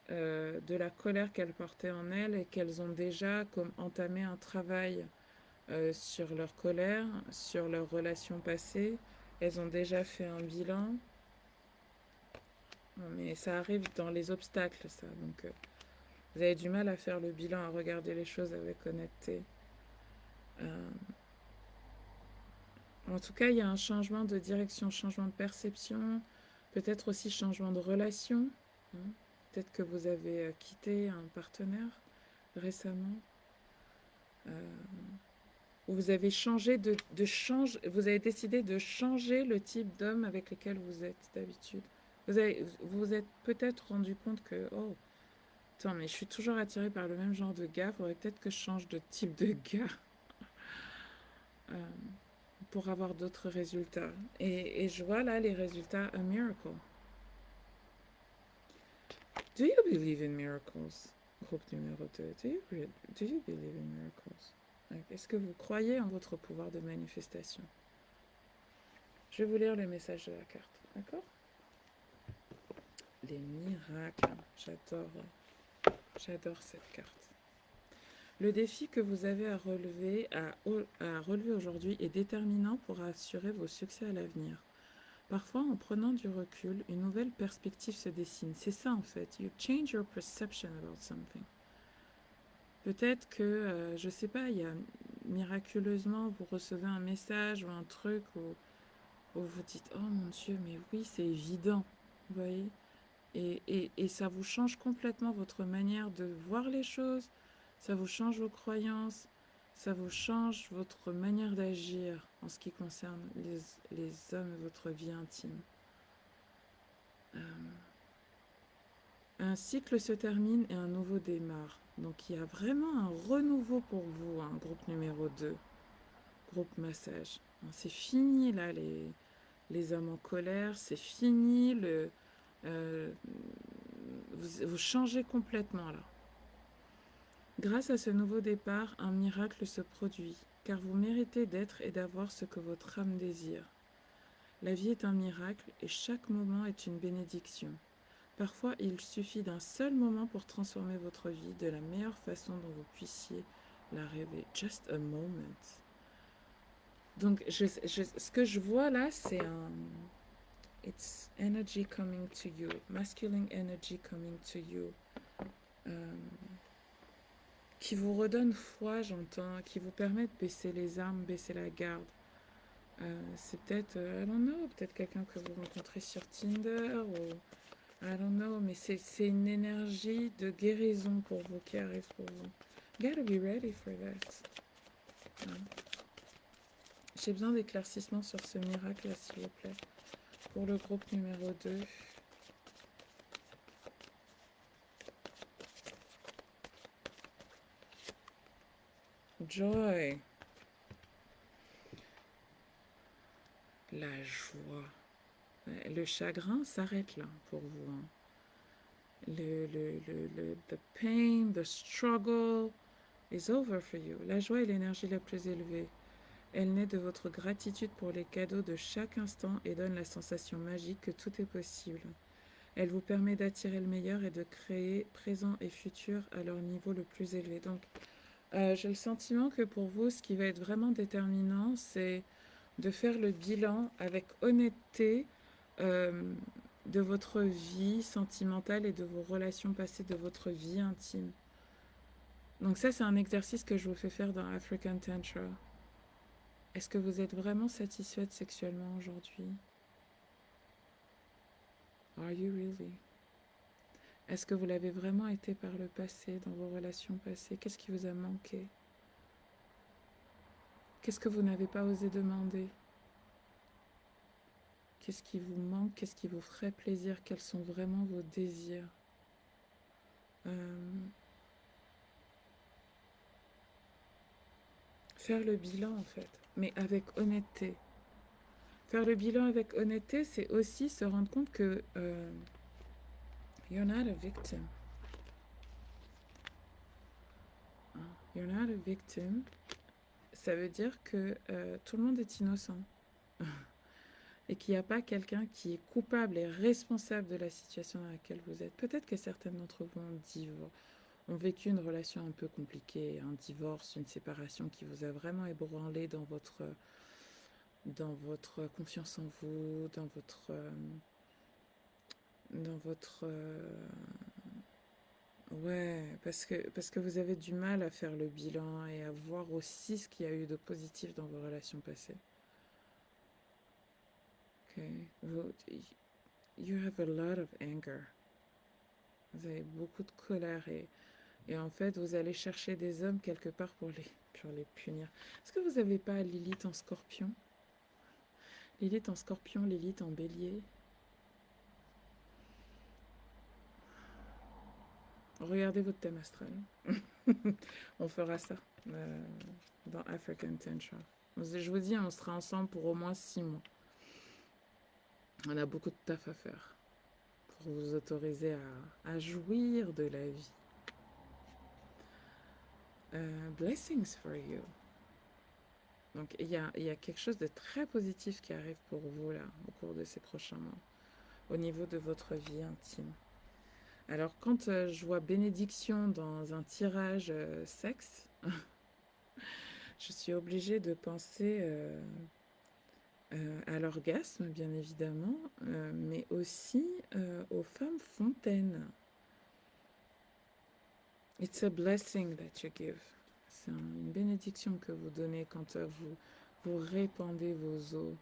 de la colère qu'elles portaient en elles et qu'elles ont déjà comme entamé un travail sur leur colère, sur leurs relations passées. Elles ont déjà fait un bilan. Non, mais ça arrive dans les obstacles, ça. Donc, vous avez du mal à faire le bilan, à regarder les choses avec honnêteté. Euh, en tout cas, il y a un changement de direction, changement de perception, peut-être aussi changement de relation. Hein. Peut-être que vous avez quitté un partenaire récemment. Ou vous avez vous avez décidé de changer le type d'homme avec lequel vous êtes d'habitude. Vous êtes peut-être rendu compte que, oh, attends, mais je suis toujours attirée par le même genre de gars, faudrait peut-être que je change de type de gars pour avoir d'autres résultats. Et je vois là les résultats, a miracle. Do you believe in miracles? Groupe numéro 2. Do you believe in miracles? Est-ce que vous croyez en votre pouvoir de manifestation? Je vais vous lire le message de la carte, d'accord? Les miracles, j'adore cette carte. Le défi que vous avez à relever aujourd'hui est déterminant pour assurer vos succès à l'avenir. Parfois, en prenant du recul, une nouvelle perspective se dessine. C'est ça en fait. You change your perception about something. Peut-être que, je sais pas, il y a miraculeusement, vous recevez un message ou un truc où vous dites « Oh mon Dieu, mais oui, c'est évident. » Vous voyez? Et ça vous change complètement votre manière de voir les choses, ça vous change vos croyances, ça vous change votre manière d'agir en ce qui concerne les hommes et votre vie intime. Un cycle se termine et un nouveau démarre. Donc il y a vraiment un renouveau pour vous, hein, groupe numéro 2, groupe massage. C'est fini là les hommes en colère, c'est fini vous changez complètement là. Grâce à ce nouveau départ, un miracle se produit, car vous méritez d'être et d'avoir ce que votre âme désire. La vie est un miracle et chaque moment est une bénédiction. Parfois, il suffit d'un seul moment pour transformer votre vie de la meilleure façon dont vous puissiez la rêver. Just a moment. Donc, ce que je vois là, c'est un... It's energy coming to you. Masculine energy coming to you. Qui vous redonne foi, j'entends, qui vous permet de baisser les armes, baisser la garde. C'est peut-être, I don't know, peut-être quelqu'un que vous rencontrez sur Tinder ou I don't know, mais c'est une énergie de guérison pour vous qui arrive pour vous. You gotta be ready for that. J'ai besoin d'éclaircissement sur ce miracle, s'il vous plaît. pour le groupe numéro 2. Joy. La joie. Le chagrin s'arrête là pour vous. Hein. The pain, the struggle is over for you. La joie est l'énergie la plus élevée. Elle naît de votre gratitude pour les cadeaux de chaque instant et donne la sensation magique que tout est possible. Elle vous permet d'attirer le meilleur et de créer présent et futur à leur niveau le plus élevé. Donc, j'ai le sentiment que pour vous, ce qui va être vraiment déterminant, c'est de faire le bilan avec honnêteté de votre vie sentimentale et de vos relations passées, de votre vie intime. Donc ça, c'est un exercice que je vous fais faire dans African Tantra. Est-ce que vous êtes vraiment satisfaite sexuellement aujourd'hui? Are you really? Est-ce que vous l'avez vraiment été par le passé, dans vos relations passées? Qu'est-ce qui vous a manqué? Qu'est-ce que vous n'avez pas osé demander? Qu'est-ce qui vous manque? Qu'est-ce qui vous ferait plaisir? Quels sont vraiment vos désirs? Faire le bilan, en fait, mais avec honnêteté. Faire le bilan avec honnêteté, c'est aussi se rendre compte que you're not a victim. You're not a victim. Ça veut dire que tout le monde est innocent. Et qu'il n'y a pas quelqu'un qui est coupable et responsable de la situation dans laquelle vous êtes. Peut-être que certaines d'entre vous ont vécu une relation un peu compliquée, un divorce, une séparation qui vous a vraiment ébranlé dans votre confiance en vous, dans votre ouais, parce que vous avez du mal à faire le bilan et à voir aussi ce qu'il y a eu de positif dans vos relations passées. Okay. You have a lot of anger. Vous avez beaucoup de colère et en fait, vous allez chercher des hommes quelque part pour les punir. Est-ce que vous n'avez pas Lilith en scorpion? Lilith en scorpion, Lilith en bélier. Regardez votre thème astral. On fera ça dans African Tantra. Je vous dis, on sera ensemble pour au moins 6 mois. On a beaucoup de taf à faire pour vous autoriser à jouir de la vie. Blessings for you. Donc, il y a quelque chose de très positif qui arrive pour vous, là, au cours de ces prochains mois, au niveau de votre vie intime. Alors, quand je vois bénédiction dans un tirage sexe, je suis obligée de penser à l'orgasme, bien évidemment, mais aussi aux femmes fontaines. It's a blessing that you give. C'est une bénédiction que vous donnez quand vous répandez vos eaux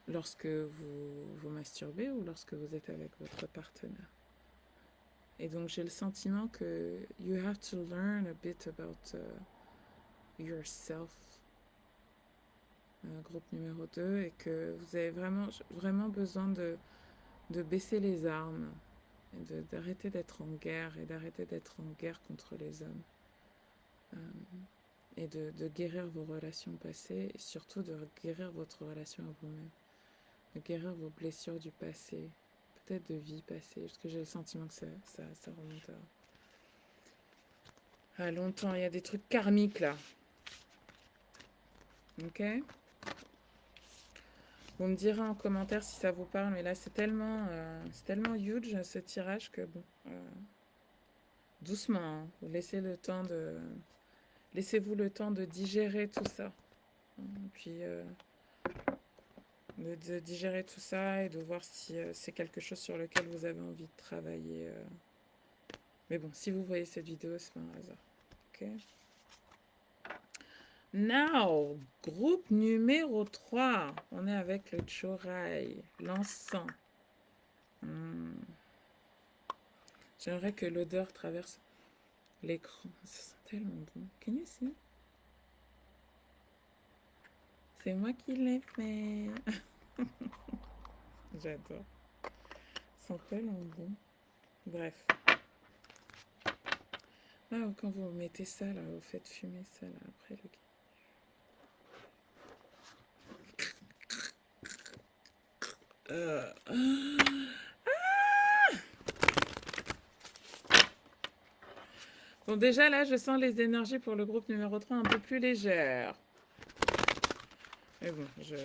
lorsque vous masturbez ou lorsque vous êtes avec votre partenaire. Et donc j'ai le sentiment que you have to learn a bit about yourself, groupe numéro 2, et que vous avez vraiment besoin de baisser les armes, et d'arrêter d'être en guerre, et d'arrêter d'être en guerre contre les hommes. Et de guérir vos relations passées, et surtout de guérir votre relation à vous-même, de guérir vos blessures du passé, peut-être de vie passée, parce que j'ai le sentiment que ça remonte à longtemps. Il y a des trucs karmiques là. Ok? Vous me direz en commentaire si ça vous parle, mais là c'est tellement huge ce tirage que bon, doucement, hein, vous laissez-vous le temps de digérer tout ça. Puis de digérer tout ça et de voir si c'est quelque chose sur lequel vous avez envie de travailler. Mais bon, si vous voyez cette vidéo, c'est pas un hasard. Ok. Now, groupe numéro 3. On est avec le chorail, l'encens. J'aimerais que l'odeur traverse l'écran. Ça sent tellement bon. Can you see? C'est moi qui l'ai fait. J'adore. Ils sont tellement bons. Bref. Ah, quand vous mettez ça, là, vous faites fumer ça, là, après le... Bon, déjà, là, je sens les énergies pour le groupe numéro 3 un peu plus légères. Mais bon, je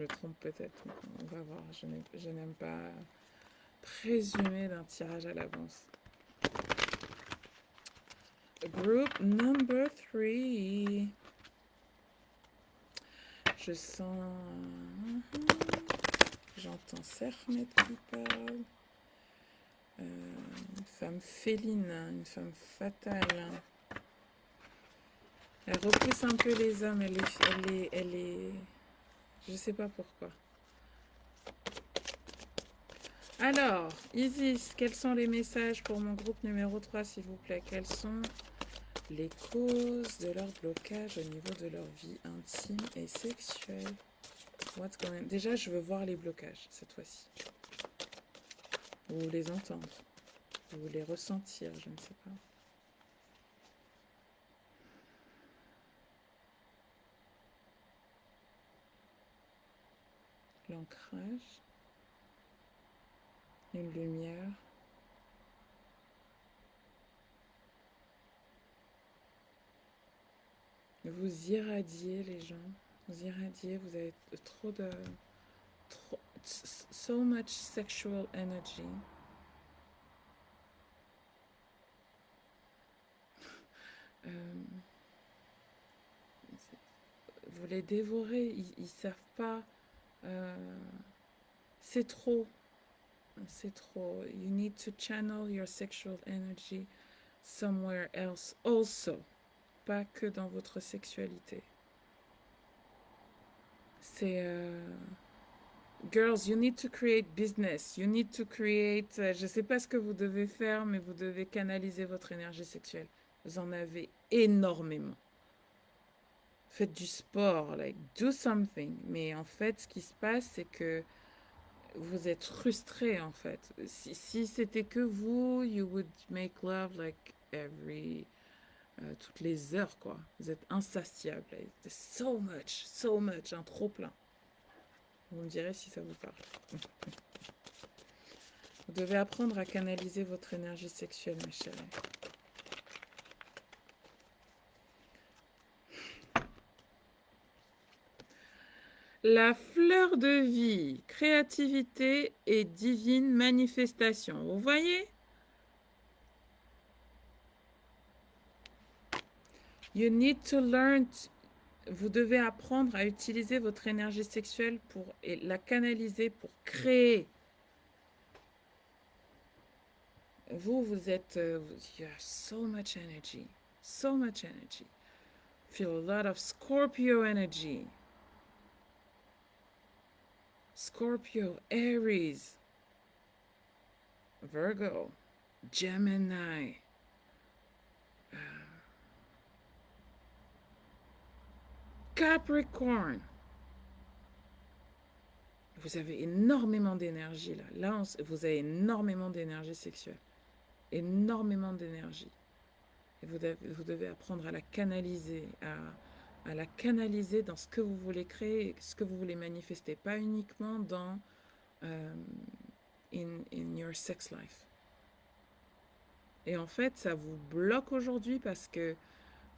me trompe peut-être. On va voir. Je n'aime pas présumer d'un tirage à l'avance. Group number 3. Je sens... J'entends Sermet qui parle. Une femme féline, une femme fatale. Elle repousse un peu les hommes. Elle est... Je sais pas pourquoi. Alors, Isis, quels sont les messages pour mon groupe numéro 3, s'il vous plaît? Quelles sont les causes de leur blocage au niveau de leur vie intime et sexuelle? What's going on? Déjà, je veux voir les blocages cette fois-ci. Ou les entendre. Ou les ressentir, je ne sais pas. L'ancrage. Une lumière. Vous irradiez les gens. Vous irradiez, vous avez trop de... so much sexual energy. Vous les dévorez, ils savent pas. C'est trop. C'est trop. You need to channel your sexual energy somewhere else also. Pas que dans votre sexualité. C'est... girls, you need to create business. You need to create... je sais pas ce que vous devez faire, mais vous devez canaliser votre énergie sexuelle. Vous en avez énormément. Faites du sport, like, do something. Mais en fait, ce qui se passe, c'est que vous êtes frustré, en fait. Si c'était que vous, you would make love like every... toutes les heures, quoi. Vous êtes insatiable. So much, un trop plein. Vous me direz si ça vous parle. Vous devez apprendre à canaliser votre énergie sexuelle, mes chéris. La fleur de vie, créativité et divine manifestation. Vous voyez? You need to learn. Vous devez apprendre à utiliser votre énergie sexuelle et la canaliser pour créer. Vous êtes... you have so much energy. So much energy. Feel a lot of Scorpio energy. Scorpio, Aries, Virgo, Gemini, Capricorn. Vous avez énormément d'énergie là. Là, vous avez énormément d'énergie sexuelle. Énormément d'énergie. Et vous devez apprendre à la canaliser, à la canaliser dans ce que vous voulez créer, ce que vous voulez manifester. Pas uniquement dans in your sex life. Et en fait, ça vous bloque aujourd'hui parce que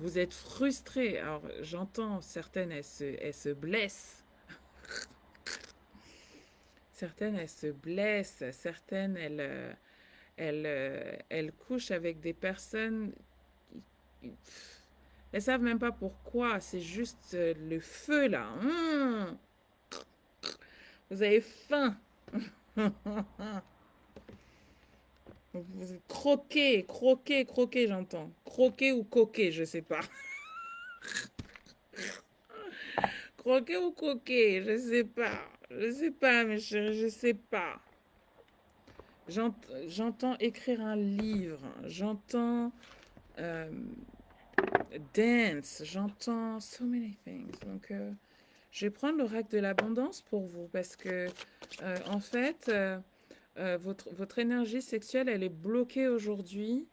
vous êtes frustré. Alors, j'entends certaines, elles se blessent. Certaines, elles se blessent. Certaines, elles couchent avec des personnes... Elles savent même pas pourquoi. C'est juste le feu, là. Vous avez faim. Vous croquez, j'entends. Croquer ou coquer, je sais pas. Croquer ou coquer, je sais pas. Je sais pas, mes chéris, je sais pas. J'entends écrire un livre. J'entends dance. J'entends so many things. Donc, Je vais prendre l'oracle de l'abondance pour vous parce que, en fait, votre énergie sexuelle, elle est bloquée aujourd'hui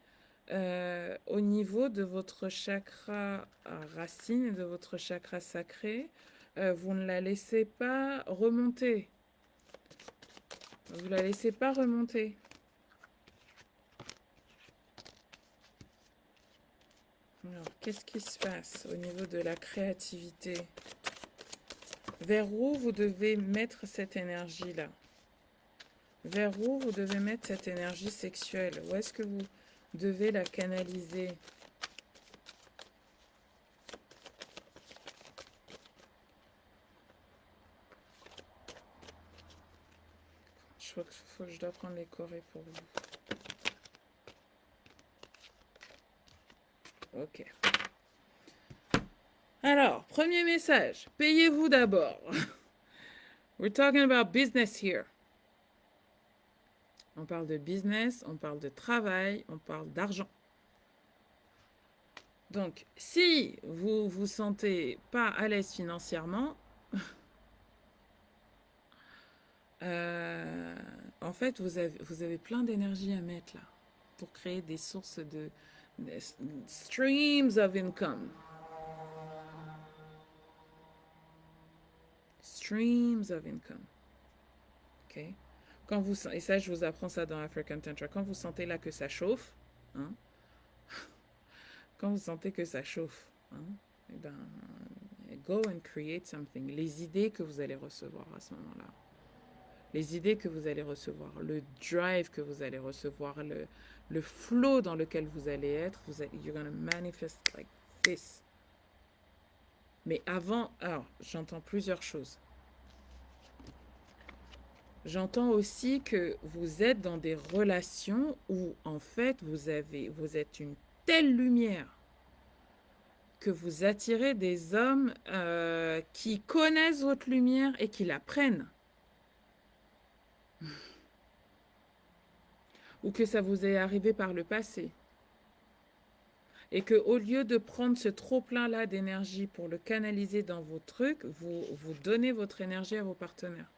au niveau de votre chakra racine et de votre chakra sacré. Vous ne la laissez pas remonter. Vous la laissez pas remonter. Alors, qu'est-ce qui se passe au niveau de la créativité? Vers où vous devez mettre cette énergie-là? Vers où vous devez mettre cette énergie sexuelle? Où est-ce que vous devez la canaliser? Je crois que je dois prendre les corées pour vous. Ok. Alors, premier message. Payez-vous d'abord. We're talking about business here. On parle de business, on parle de travail, on parle d'argent. Donc, si vous vous sentez pas à l'aise financièrement, en fait, vous avez plein d'énergie à mettre là pour créer des sources de streams of income. Streams of income. OK? Quand vous, et ça, je vous apprends ça dans African Tantra. Quand vous sentez là que ça chauffe, hein, quand vous sentez que ça chauffe, hein, eh ben, go and create something. Les idées que vous allez recevoir à ce moment-là. Les idées que vous allez recevoir, le drive que vous allez recevoir, le flow dans lequel vous allez être, you're gonna manifest like this. Mais avant, alors, j'entends plusieurs choses. J'entends aussi que vous êtes dans des relations où, en fait, vous êtes une telle lumière que vous attirez des hommes qui connaissent votre lumière et qui la prennent. Ou que ça vous est arrivé par le passé. Et que au lieu de prendre ce trop-plein-là d'énergie pour le canaliser dans vos trucs, vous donnez votre énergie à vos partenaires.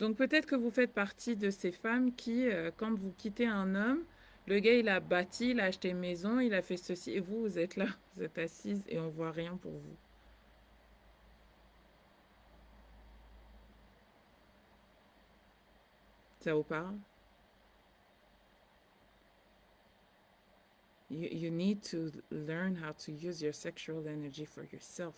Donc peut-être que vous faites partie de ces femmes qui, quand vous quittez un homme, le gars, il a bâti, il a acheté une maison, il a fait ceci, et vous, vous êtes là, vous êtes assise et on voit rien pour vous. Ça vous parle? You need to learn how to use your sexual energy for yourself.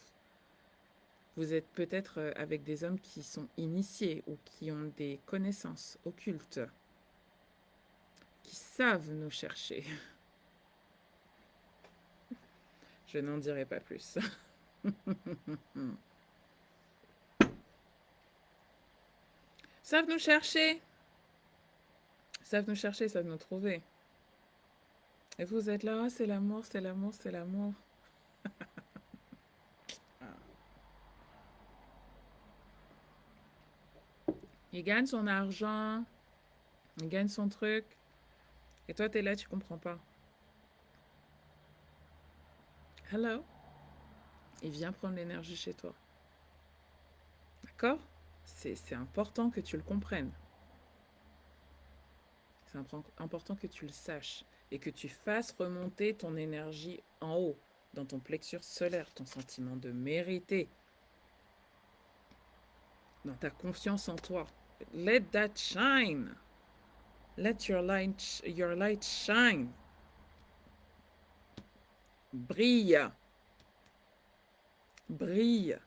Vous êtes peut-être avec des hommes qui sont initiés ou qui ont des connaissances occultes, qui savent nous chercher. Je n'en dirai pas plus. Savent nous chercher. Savent nous chercher, savent nous trouver. Et vous êtes là, oh, c'est l'amour, c'est l'amour, c'est l'amour. Il gagne son argent, il gagne son truc. Et toi, t'es là, tu comprends pas. Hello. Il vient prendre l'énergie chez toi. D'accord? C'est important que tu le comprennes. C'est important que tu le saches et que tu fasses remonter ton énergie en haut, dans ton plexus solaire, ton sentiment de mériter, dans ta confiance en toi. Let that shine. Let your light shine. Brille. Brille.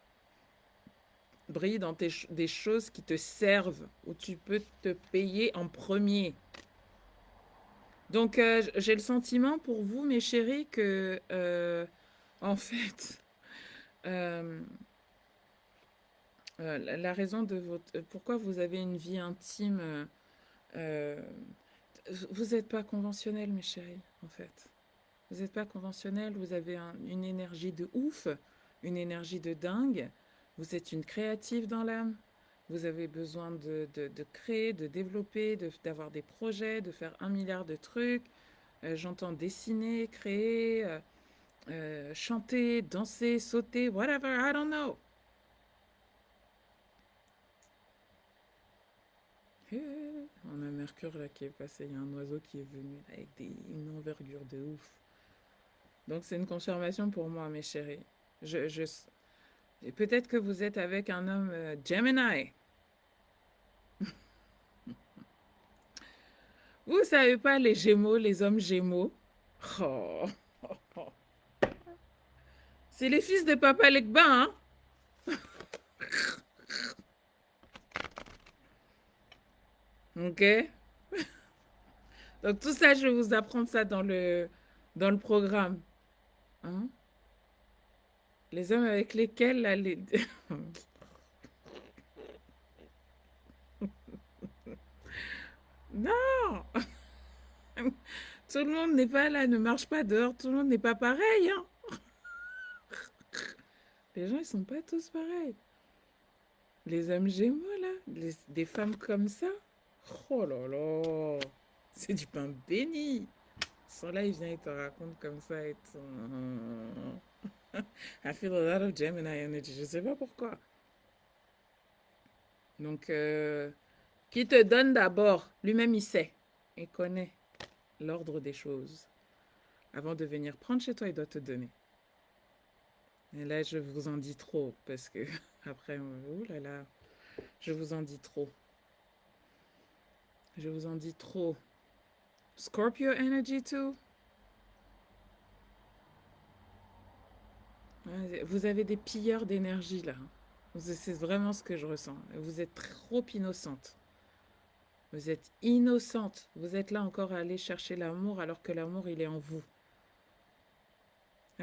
Brille dans des choses qui te servent, où tu peux te payer en premier. Donc, j'ai le sentiment pour vous, mes chéris, que, en fait, la raison de votre... pourquoi vous avez une vie intime... vous n'êtes pas conventionnel, mes chéris, en fait. Vous n'êtes pas conventionnel, vous avez une énergie de ouf, une énergie de dingue. Vous êtes une créative dans l'âme. Vous avez besoin de créer, de développer, d'avoir des projets, de faire 1 milliard de trucs. J'entends dessiner, créer, chanter, danser, sauter, whatever, I don't know. On a Mercure là qui est passé, il y a un oiseau qui est venu avec une envergure de ouf. Donc c'est une confirmation pour moi, mes chéris. Je, peut-être que vous êtes avec un homme Gemini. Vous savez pas les Gémeaux, les hommes Gémeaux. Oh. C'est les fils de Papa Legba, hein? Ok? Donc tout ça, je vais vous apprendre ça dans le programme. Hein? Les hommes avec lesquels, là, les... Non! Tout le monde n'est pas là, ne marche pas dehors, tout le monde n'est pas pareil, hein? Les gens, ils sont pas tous pareils. Les hommes Gémeaux, là, des femmes comme ça, oh là là, c'est du pain béni. Sur là, il vient et te raconte comme ça et tout. I feel a lot of Gemini energy. Je sais pas pourquoi. Donc, qui te donne d'abord? Lui-même, il sait. Il connaît l'ordre des choses. Avant de venir prendre chez toi, il doit te donner. Et là, je vous en dis trop parce que après, oh là là, je vous en dis trop. Je vous en dis trop. Scorpio energy too. Vous avez des pilleurs d'énergie là. C'est vraiment ce que je ressens. Vous êtes trop innocente. Vous êtes innocente. Vous êtes là encore à aller chercher l'amour alors que l'amour, il est en vous.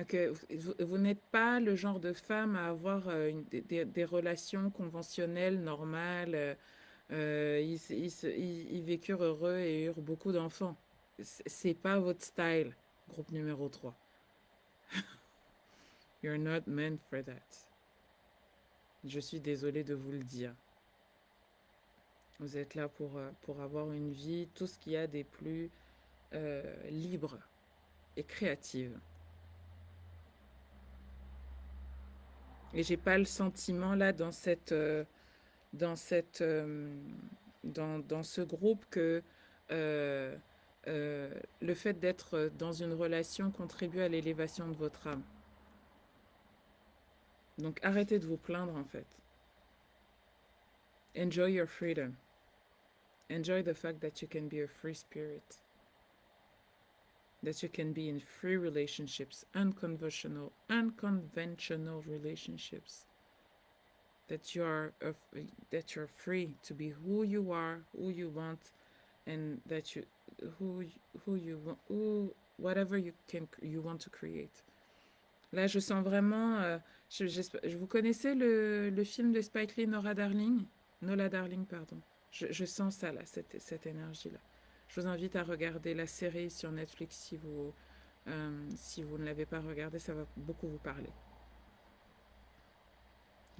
Que vous n'êtes pas le genre de femme à avoir des relations conventionnelles, normales. Ils vécurent heureux et eurent beaucoup d'enfants. C'est pas votre style, groupe numéro 3. You're not meant for that. Je suis désolée de vous le dire. Vous êtes là pour avoir une vie, tout ce qu'il y a des plus libres et créatives. Et j'ai pas le sentiment là dans ce groupe que le fait d'être dans une relation contribue à l'élévation de votre âme. Donc arrêtez de vous plaindre en fait. Enjoy your freedom. Enjoy the fact that you can be a free spirit. That you can be in free relationships, unconventional relationships. That you're free to be who you are, who you want, and that whatever you want to create. Là, je sens vraiment. Vous connaissez le film de Spike Lee, Nola Darling, pardon. Je sens ça là, cette énergie-là. Je vous invite à regarder la série sur Netflix si vous ne l'avez pas regardée, ça va beaucoup vous parler.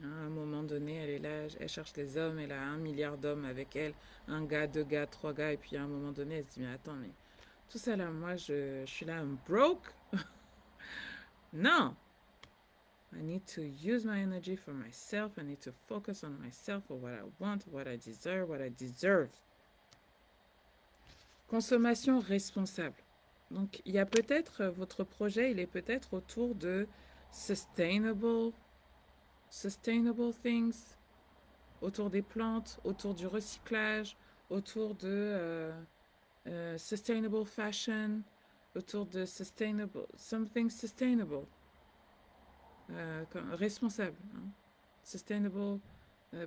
À un moment donné, elle est là, elle cherche les hommes, elle a 1 milliard d'hommes avec elle, 1 gars, 2 gars, 3 gars, et puis à un moment donné, elle se dit, mais attends, mais tout ça là, moi, je suis là, I'm broke. Non. I need to use my energy for myself. I need to focus on myself for what I want, what I deserve. Consommation responsable. Donc, il y a peut-être, votre projet, il est peut-être autour de sustainable things, autour des plantes, autour du recyclage, autour de sustainable fashion, autour de something sustainable. Responsable. Hein. Sustainable.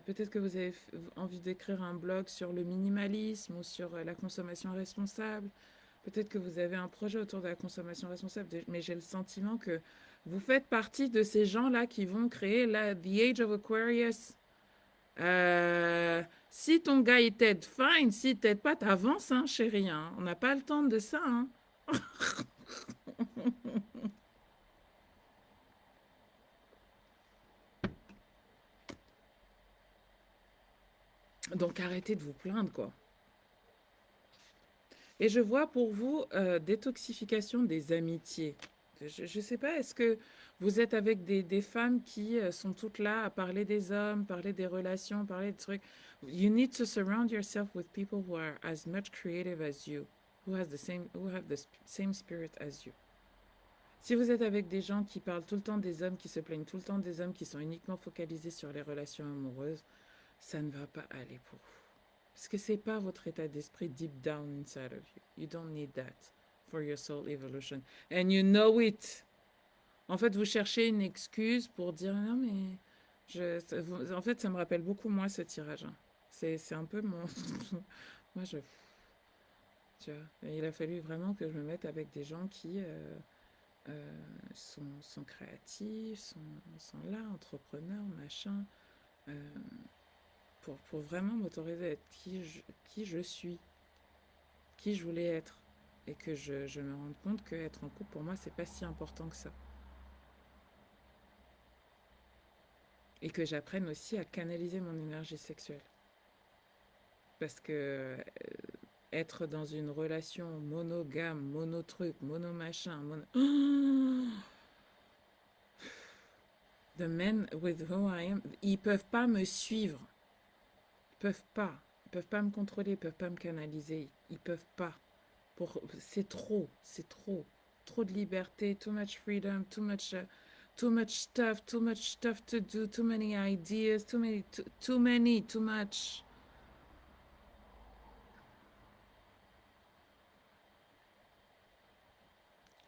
Peut-être que vous avez envie d'écrire un blog sur le minimalisme ou sur la consommation responsable. Peut-être que vous avez un projet autour de la consommation responsable, mais j'ai le sentiment que vous faites partie de ces gens-là qui vont créer The Age of Aquarius. Si ton gars il t'aide, fine. S'il t'aide pas, t'avances, hein, chérie. Hein. On n'a pas le temps de ça. Hein. Donc arrêtez de vous plaindre, quoi. Et je vois pour vous détoxification des amitiés. Je sais pas, est-ce que vous êtes avec des femmes qui sont toutes là à parler des hommes, parler des relations, parler des trucs? You need to surround yourself with people who are as much creative as you, who have the same spirit as you. Si vous êtes avec des gens qui parlent tout le temps des hommes, qui se plaignent tout le temps des hommes, qui sont uniquement focalisés sur les relations amoureuses, ça ne va pas aller pour vous. Parce que c'est pas votre état d'esprit deep down inside of you. You don't need that for your soul evolution. And you know it. En fait, vous cherchez une excuse pour dire non, mais en fait, ça me rappelle beaucoup moi ce tirage, hein. C'est un peu mon. Moi, tu vois, et il a fallu vraiment que je me mette avec des gens qui sont créatifs, sont là, entrepreneurs, machin, euh, pour vraiment m'autoriser à être qui je suis, qui je voulais être. Et que je me rende compte qu'être en couple, pour moi, c'est pas si important que ça. Et que j'apprenne aussi à canaliser mon énergie sexuelle. Parce que être dans une relation monogame, monotruc, monomachin, The men with whom I am, ils peuvent pas me suivre. Ils peuvent pas. Ils peuvent pas me contrôler, ils peuvent pas me canaliser. Ils peuvent pas. C'est trop, c'est trop. Trop de liberté, too much freedom, too much stuff, too much stuff to do, too many ideas, too much.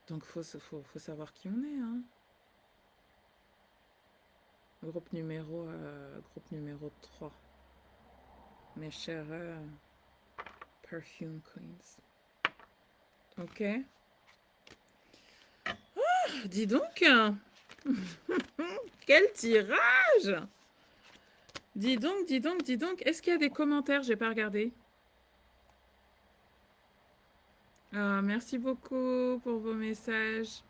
Donc faut savoir qui on est, hein. Groupe numéro 3. Mes chers perfume queens. Ok. Oh, dis donc. Quel tirage! Dis donc. Est-ce qu'il y a des commentaires? J'ai pas regardé. Ah, merci beaucoup pour vos messages.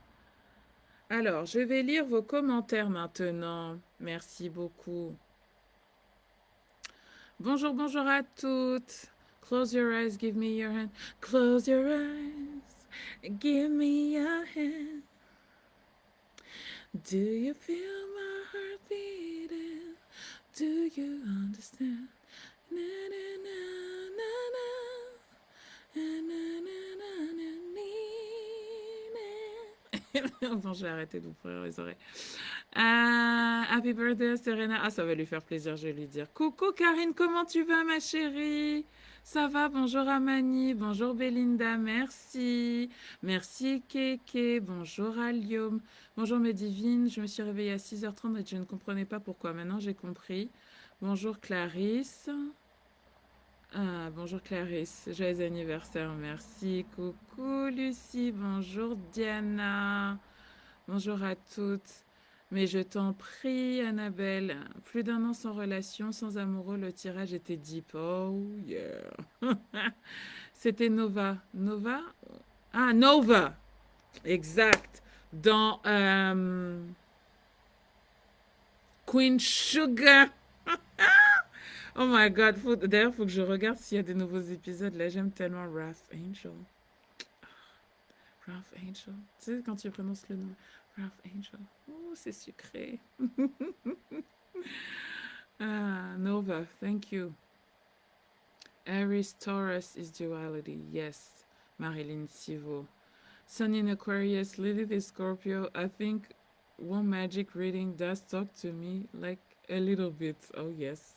Alors, je vais lire vos commentaires maintenant. Merci beaucoup. Bonjour à toutes. Close your eyes, give me your hand. Close your eyes, give me your hand. Do you feel my heart beating? Do you understand? Na, na, na, na, na. Na, na, na, na, na. Bon, je vais arrêter d'ouvrir les oreilles. Happy birthday, Serena. Ah, ça va lui faire plaisir, je vais lui dire. Coucou, Karine, comment tu vas, ma chérie? Ça va, bonjour Amani, bonjour Belinda, merci. Merci Keke, bonjour Alium, bonjour mes divines. Je me suis réveillée à 6h30 et je ne comprenais pas pourquoi. Maintenant, j'ai compris. Bonjour Clarisse. Bonjour Clarisse, joyeux anniversaire, merci. Coucou Lucie, bonjour Diana. Bonjour à toutes. Mais je t'en prie, Annabelle, plus d'un an sans relation, sans amoureux, le tirage était deep. Oh yeah. C'était Nova. Nova? Ah, Nova! Exact. Dans Queen Sugar. Oh my God. D'ailleurs, il faut que je regarde s'il y a des nouveaux épisodes. Là, j'aime tellement Wrath Angel. Wrath Angel. Tu sais, quand tu prononces le nom. Wrath Angel. Oh, c'est sucré. Nova, thank you. Aries Taurus is duality. Yes. Marilyn Sivo. Sun in Aquarius, Lilith is Scorpio. I think one magic reading does talk to me like a little bit. Oh yes.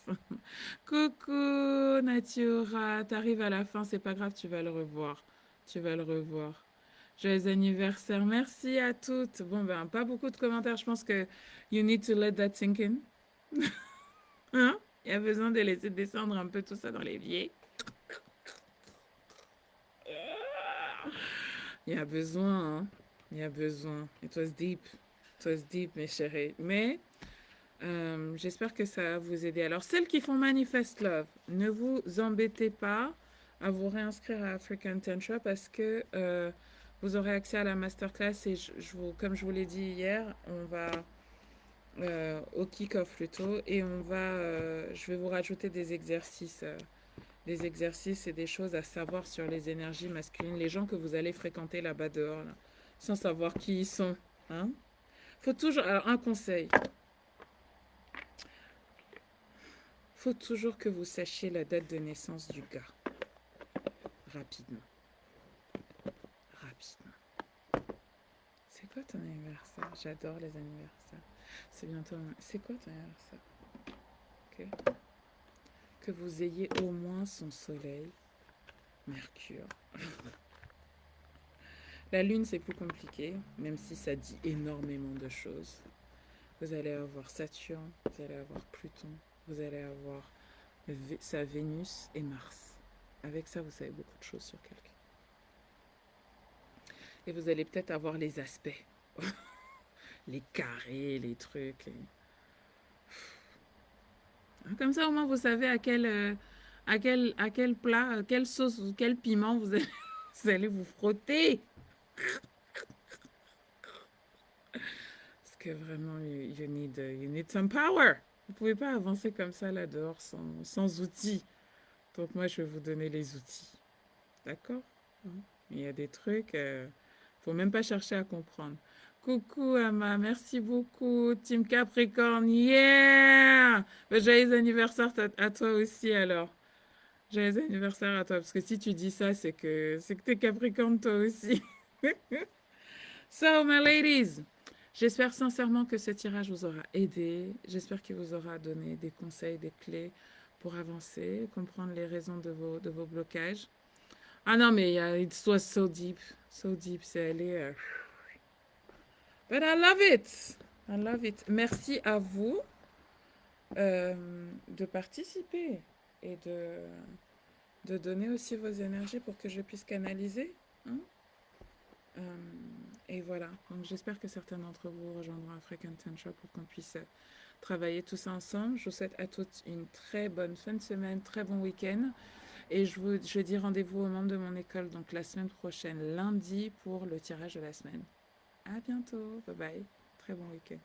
Coucou Natura, t'arrives à la fin, c'est pas grave, tu vas le revoir. Tu vas le revoir. Joyeux anniversaire, merci à toutes. Bon ben, pas beaucoup de commentaires, je pense que you need to let that sink in. Hein? Il y a besoin de laisser descendre un peu tout ça dans l'évier. Il y a besoin, hein? Il y a besoin. It was deep. It was deep, mes chéris. Mais j'espère que ça va vous aider. Alors, celles qui font Manifest Love, ne vous embêtez pas à vous réinscrire à African Tantra parce que vous aurez accès à la masterclass et comme je vous l'ai dit hier, on va au kick-off plutôt et je vais vous rajouter des exercices et des choses à savoir sur les énergies masculines, les gens que vous allez fréquenter là-bas dehors. Là. sans savoir qui ils sont. Hein? Faut toujours. Alors, un conseil. Faut toujours que vous sachiez la date de naissance du gars. Rapidement. Rapidement. C'est quoi ton anniversaire? J'adore les anniversaires. C'est bientôt. C'est quoi ton anniversaire? Ok. Que vous ayez au moins son soleil, Mercure. La Lune, c'est plus compliqué, même si ça dit énormément de choses. Vous allez avoir Saturne, vous allez avoir Pluton, vous allez avoir sa Vénus et Mars. Avec ça, vous savez beaucoup de choses sur quelqu'un. Et vous allez peut-être avoir les aspects, les carrés, les trucs. Comme ça, au moins, vous savez à quel plat, à quelle sauce ou quel piment vous allez vous frotter. Parce que vraiment, you need some power. Vous ne pouvez pas avancer comme ça là dehors sans outils. Donc moi, je vais vous donner les outils. D'accord? Il y a des trucs, faut même pas chercher à comprendre. Coucou Ama, merci beaucoup. Team Capricorne, yeah! Ben, joyeux anniversaire à toi aussi alors. Joyeux anniversaire à toi. Parce que si tu dis ça, c'est que t'es Capricorne toi aussi. So, my ladies, j'espère sincèrement que ce tirage vous aura aidé. J'espère qu'il vous aura donné des conseils, des clés pour avancer, comprendre les raisons de vos blocages. Ah non, mais it was so deep. So deep, c'est allé. But I love it. I love it. Merci à vous de participer et de donner aussi vos énergies pour que je puisse canaliser. Hein? Euh, et voilà. Donc j'espère que certains d'entre vous rejoindront un Frequent Tantra pour qu'on puisse travailler tout ça ensemble. Je vous souhaite à toutes une très bonne fin de semaine, très bon week-end. Et je dis rendez-vous aux membres de mon école donc la semaine prochaine, lundi, pour le tirage de la semaine. À bientôt. Bye bye. Très bon week-end.